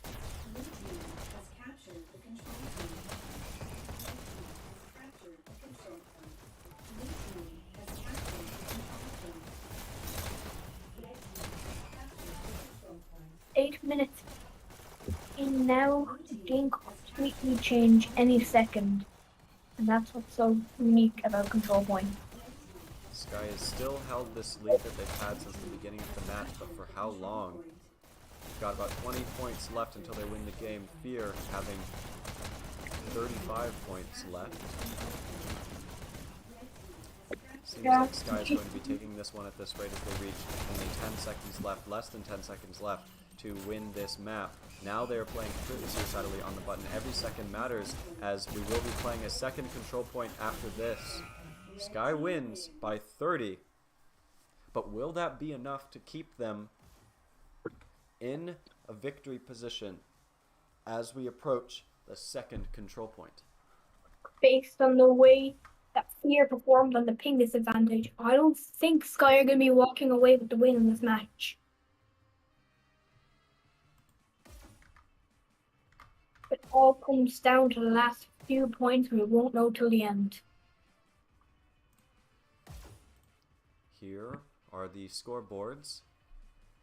Speaker 1: Blue team has captured the control point. Captured the control point. Blue team has captured the control point. Red team has captured the control point.
Speaker 6: 8 minutes in now, the game could completely change any second, and that's what's so unique about Control Point.
Speaker 5: Sky has still held this lead that they've had since the beginning of the match, but for how long? Got about 20 points left until they win the game. FeaR having 35 points left. Seems like Sky is going to be taking this one at this rate as they reach only 10 seconds left, less than 10 seconds left to win this map. Now they're playing pretty suicidally on the button. Every second matters, as we will be playing a second control point after this. Sky wins by 30, but will that be enough to keep them in a victory position as we approach the second control point?
Speaker 6: Based on the way that FeaR performed on the ping disadvantage, I don't think Sky are going to be walking away with the win in this match. It all comes down to the last few points. We won't know till the end.
Speaker 5: Here are the scoreboards.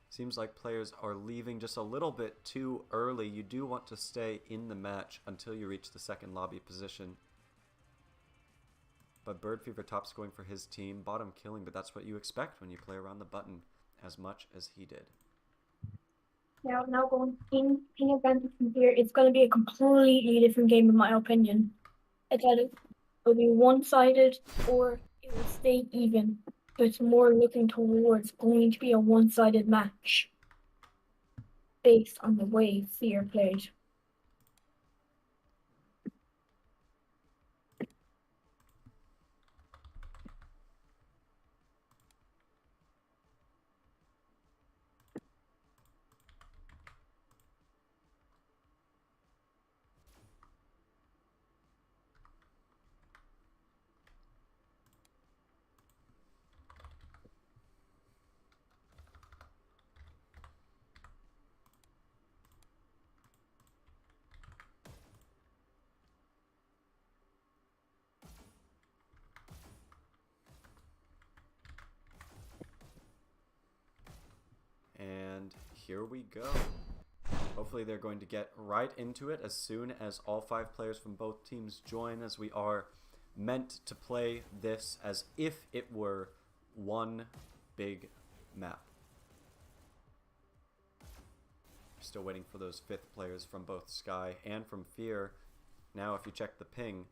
Speaker 5: Seems like players are leaving just a little bit too early. You do want to stay in the match until you reach the second lobby position. But Bird Fever top scoring for his team, bottom killing, but that's what you expect when you play around the button as much as he did.
Speaker 6: Now going in ping advantage from here, it's going to be a completely different game in my opinion. It's either it'll be one-sided or it will stay even. But it's more looking towards going to be a one-sided match based on the way FeaR played.
Speaker 5: And here we go. Hopefully they're going to get right into it as soon as all 5 players from both teams join, as we are meant to play this as if it were one big map. Still waiting for those 5th players from both Sky and from FeaR. Now if you check the ping,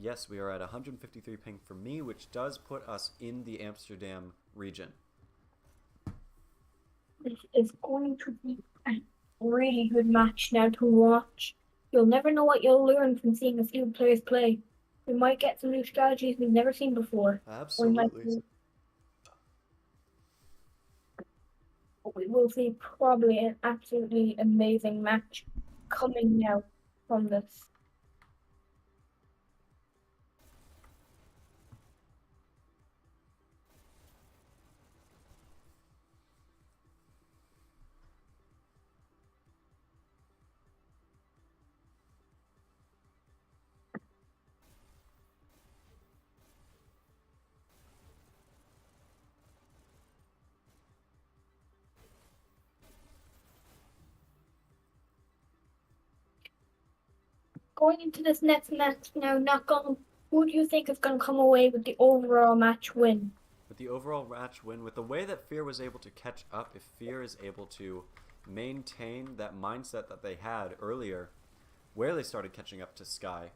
Speaker 5: yes, we are at 153 ping for me, which does put us in the Amsterdam region.
Speaker 6: This is going to be a really good match now to watch. You'll never know what you'll learn from seeing a few players play. We might get some new strategies we've never seen before.
Speaker 5: Absolutely.
Speaker 6: We will see probably an absolutely amazing match coming now from this. Going into this next match now, Notgollum, who do you think is going to come away with the overall match win?
Speaker 5: With the overall match win, with the way that FeaR was able to catch up, if FeaR is able to maintain that mindset that they had earlier, where they started catching up to Sky,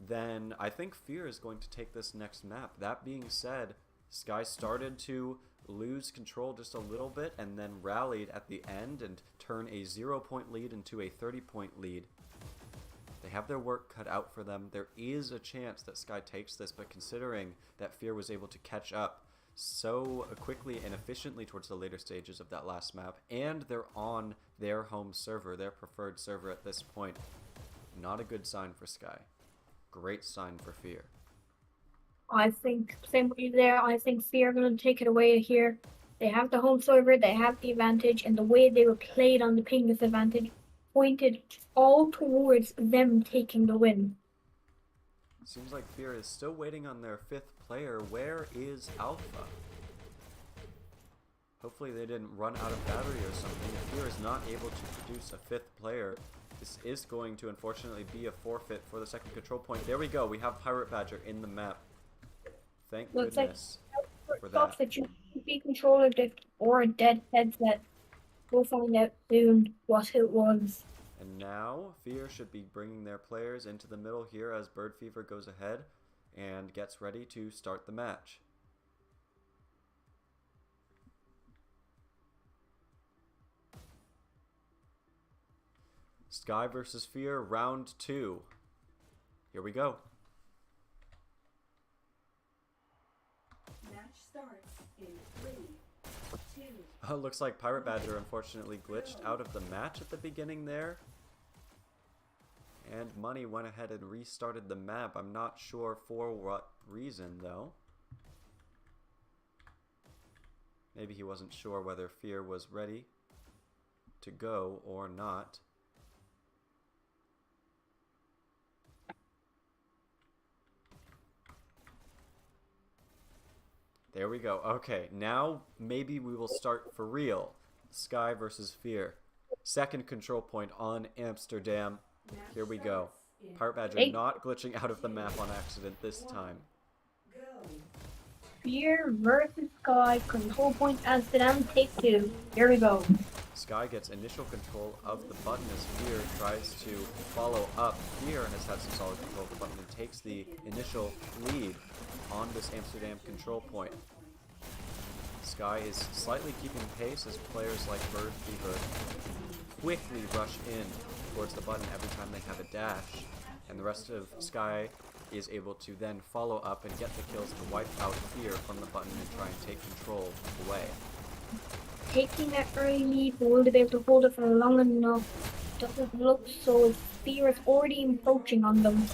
Speaker 5: then I think FeaR is going to take this next map. That being said, Sky started to lose control just a little bit and then rallied at the end and turn a 0-point lead into a 30-point lead. They have their work cut out for them. There is a chance that Sky takes this, but considering that FeaR was able to catch up so quickly and efficiently towards the later stages of that last map, and they're on their home server, their preferred server at this point, not a good sign for Sky. Great sign for FeaR.
Speaker 6: I think, same with you there, I think FeaR are going to take it away here. They have the home server, they have the advantage, and the way they were played on the ping disadvantage pointed all towards them taking the win.
Speaker 5: Seems like FeaR is still waiting on their 5th player. Where is Alpha? Hopefully they didn't run out of battery or something. If FeaR is not able to produce a 5th player, this is going to unfortunately be a forfeit for the second control point. There we go. We have Pirate Badger in the map. Thank goodness for that.
Speaker 6: That you be controller drift or a dead headset. We'll find out soon what it was.
Speaker 5: And now FeaR should be bringing their players into the middle here as Bird Fever goes ahead and gets ready to start the match. Sky versus FeaR, round 2. Here we go.
Speaker 1: Match starts in 3, 2,
Speaker 5: Oh, looks like Pirate Badger unfortunately glitched out of the match at the beginning there. And Money went ahead and restarted the map. I'm not sure for what reason, though. Maybe he wasn't sure whether FeaR was ready to go or not. There we go. Okay, now maybe we will start for real. Sky versus FeaR. Second control point on Amsterdam. Here we go. Pirate Badger
Speaker 6: Hey.
Speaker 5: not glitching out of the map on accident this time.
Speaker 1: go.
Speaker 6: FeaR versus Sky. Control point Amsterdam. Take 2. Here we go.
Speaker 5: Sky gets initial control of the button as FeaR tries to follow up. FeaR has had some solid control of the button and takes the initial lead on this Amsterdam control point. Sky is slightly keeping pace as players like Bird Fever quickly rush in towards the button every time they have a dash, and the rest of Sky is able to then follow up and get the kills to wipe out FeaR from the button and try and take control away.
Speaker 6: Taking that early lead, but will they be able to hold it for long enough? Doesn't look so. FeaR is already encroaching on them.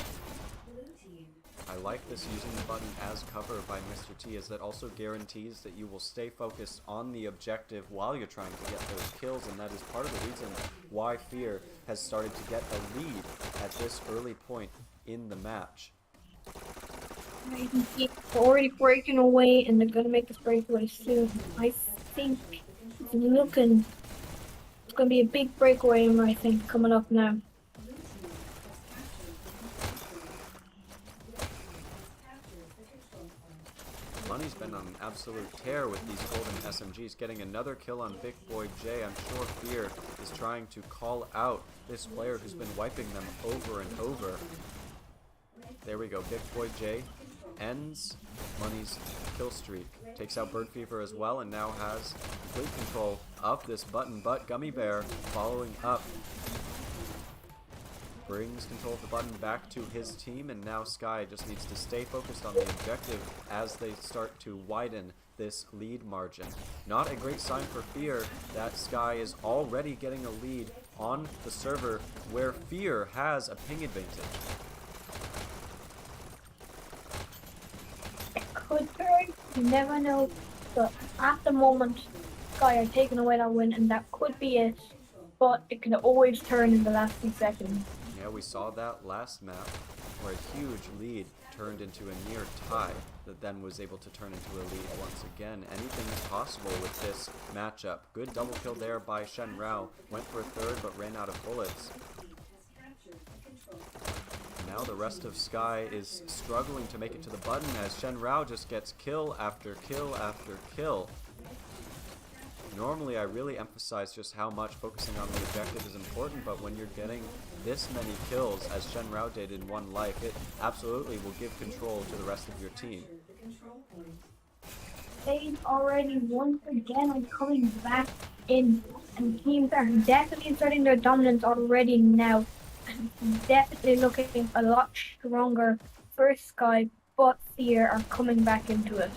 Speaker 5: I like this using the button as cover by Mr. T, as that also guarantees that you will stay focused on the objective while you're trying to get those kills, and that is part of the reason why FeaR has started to get a lead at this early point in the match.
Speaker 6: I can see they're already breaking away, and they're gonna make this breakaway soon. I think it's looking. It's gonna be a big breakaway, I think, coming up now.
Speaker 5: Money's been on an absolute tear with these golden SMGs, getting another kill on Big Boy J. I'm sure FeaR is trying to call out this player who's been wiping them over and over. There we go. Big Boy J ends Money's kill streak. Takes out Bird Fever as well, and now has complete control of this button. But Gummy Bear following up brings control of the button back to his team, and now Sky just needs to stay focused on the objective as they start to widen this lead margin. Not a great sign for FeaR that Sky is already getting a lead on the server where FeaR has a ping advantage.
Speaker 6: Could turn, you never know, but at the moment, Sky are taking away that win, and that could be it, but it can always turn in the last few seconds.
Speaker 5: Yeah, we saw that last map where a huge lead turned into a near tie that then was able to turn into a lead once again. Anything is possible with this matchup. Good double kill there by Shen Rao. Went for a third but ran out of bullets. Now the rest of Sky is struggling to make it to the button as Shen Rao just gets kill after kill after kill. Normally I really emphasize just how much focusing on the objective is important, but when you're getting this many kills as Shen Rao did in one life, it absolutely will give control to the rest of your team.
Speaker 6: They already once again are coming back in, and teams are definitely asserting their dominance already now. And it's definitely looking a lot stronger for Sky, but FeaR are coming back into it.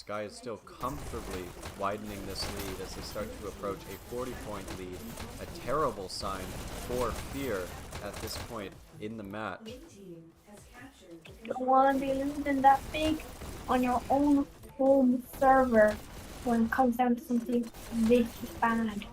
Speaker 5: Sky is still comfortably widening this lead as they start to approach a 40-point lead. A terrible sign for FeaR at this point in the match.
Speaker 6: You don't want to be losing that big on your own home server when it comes down to something this bad.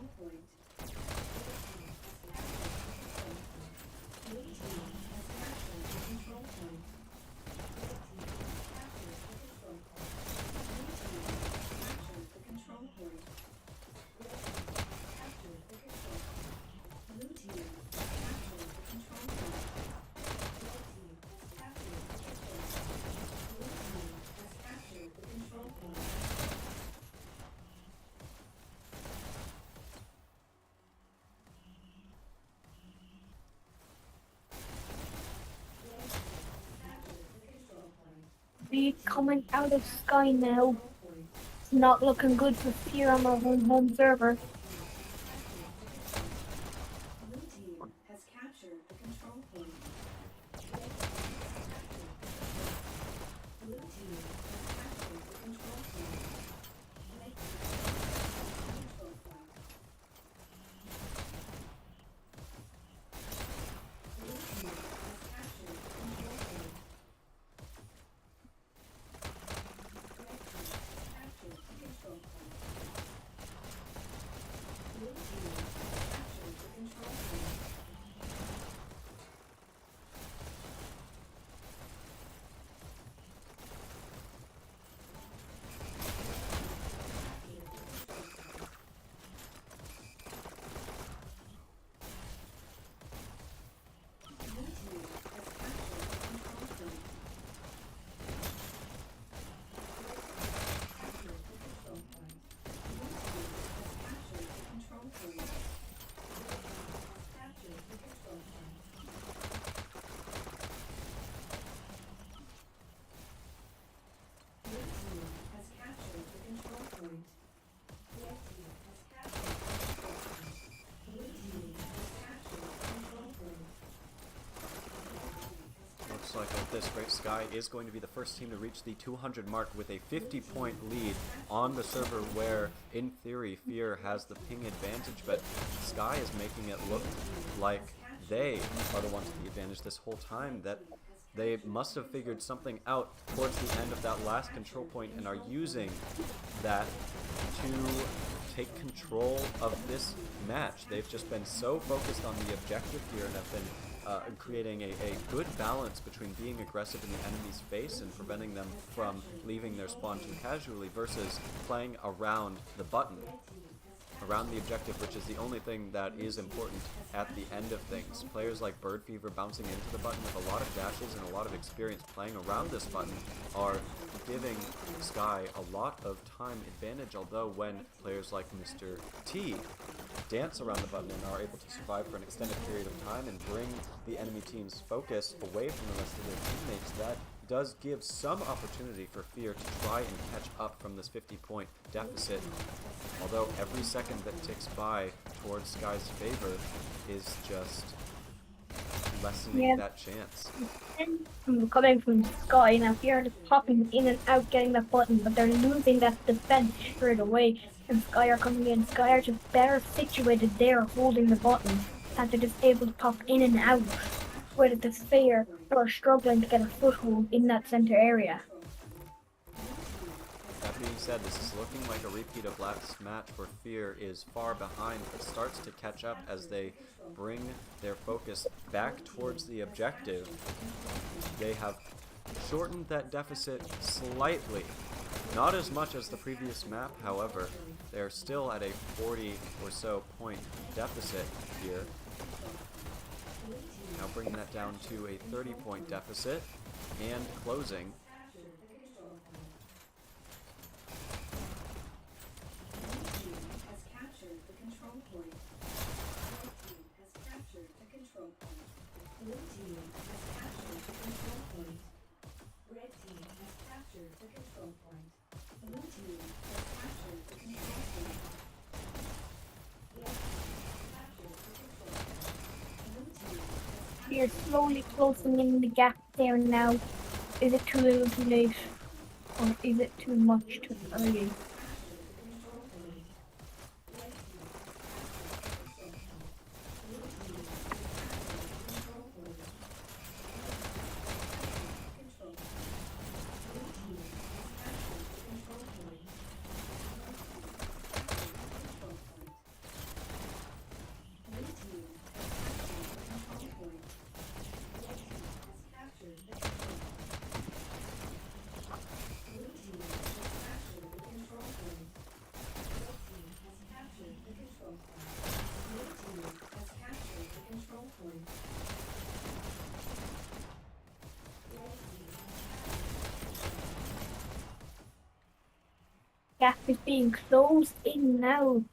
Speaker 6: be coming out of Sky now. It's not looking good for FeaR on our home server.
Speaker 1: Blue team has captured the control point. Blue team has captured the control point. Red team has control point. Blue team has captured the control point. Red team has captured the control point. Blue team has captured the control point. Blue team has captured the control point. Captured the control point. Blue team has captured the control point. Has captured the control point. Blue team has captured the control point. Red team has captured the control point. Blue team has captured the control point.
Speaker 5: Looks like at this rate, Sky is going to be the first team to reach the 200 mark with a 50-point lead on the server where, in theory, FeaR has the ping advantage, but Sky is making it look like they are the ones with the advantage this whole time, that they must have figured something out towards the end of that last control point and are using that to take control of this match. They've just been so focused on the objective here and have been creating a good balance between being aggressive in the enemy's face and preventing them from leaving their spawn too casually versus playing around the button, around the objective, which is the only thing that is important at the end of things. Players like Bird Fever bouncing into the button with a lot of dashes and a lot of experience playing around this button are giving Sky a lot of time advantage, although when players like Mr. T dance around the button and are able to survive for an extended period of time and bring the enemy team's focus away from the rest of their teammates, that does give some opportunity for FeaR to try and catch up from this 50-point deficit, although every second that ticks by towards Sky's favor is just lessening that chance.
Speaker 6: Coming from Sky now, FeaR is popping in and out getting that button, but they're losing that defense straight away. And Sky are coming in. Sky are just better situated there holding the button, that they're just able to pop in and out. Where the FeaR are struggling to get a foothold in that center area.
Speaker 5: That being said, this is looking like a repeat of last match where FeaR is far behind but starts to catch up as they bring their focus back towards the objective. They have shortened that deficit slightly. Not as much as the previous map, however. They're still at a 40 or so point deficit here. Now bringing that down to a 30-point deficit and closing.
Speaker 1: Has captured the control point. Red team has captured the control point. Blue team has captured the control point. Red team has captured the control point. Blue team has captured the control point. Red team has captured the control point. Blue team has
Speaker 6: FeaR slowly closing in the gap there now. Is it too little too late? Or is it too much too early? Gap is being closed in now.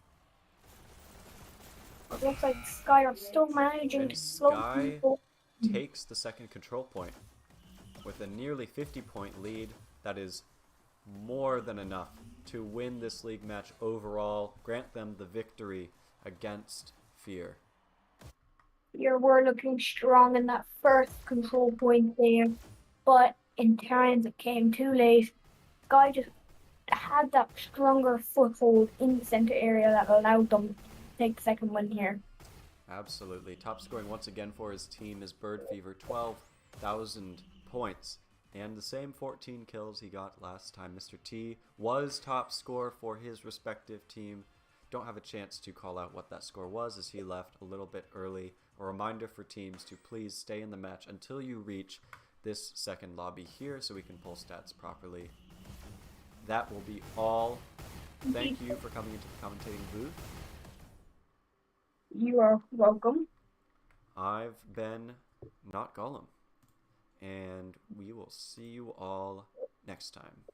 Speaker 6: It looks like Sky are still managing
Speaker 5: And
Speaker 6: to slow
Speaker 5: Sky
Speaker 6: people.
Speaker 5: takes the second control point with a nearly 50-point lead That is more than enough to win this league match overall, grant them the victory against FeaR.
Speaker 6: You were looking strong in that first control point there, but in times it came too late. Guy just had that stronger foothold in the center area that allowed them to take the second win here.
Speaker 5: Absolutely. Top scoring once again for his team is Bird Fever, 12,000 points. And the same 14 kills he got last time. Mr. T was top scorer for his respective team. Don't have a chance to call out what that score was as he left a little bit early. A reminder for teams to please stay in the match until you reach this second lobby here so we can pull stats properly. That will be all. Thank you for coming into the commentating booth.
Speaker 6: You are welcome.
Speaker 5: I've been Notgollum, and we will see you all next time.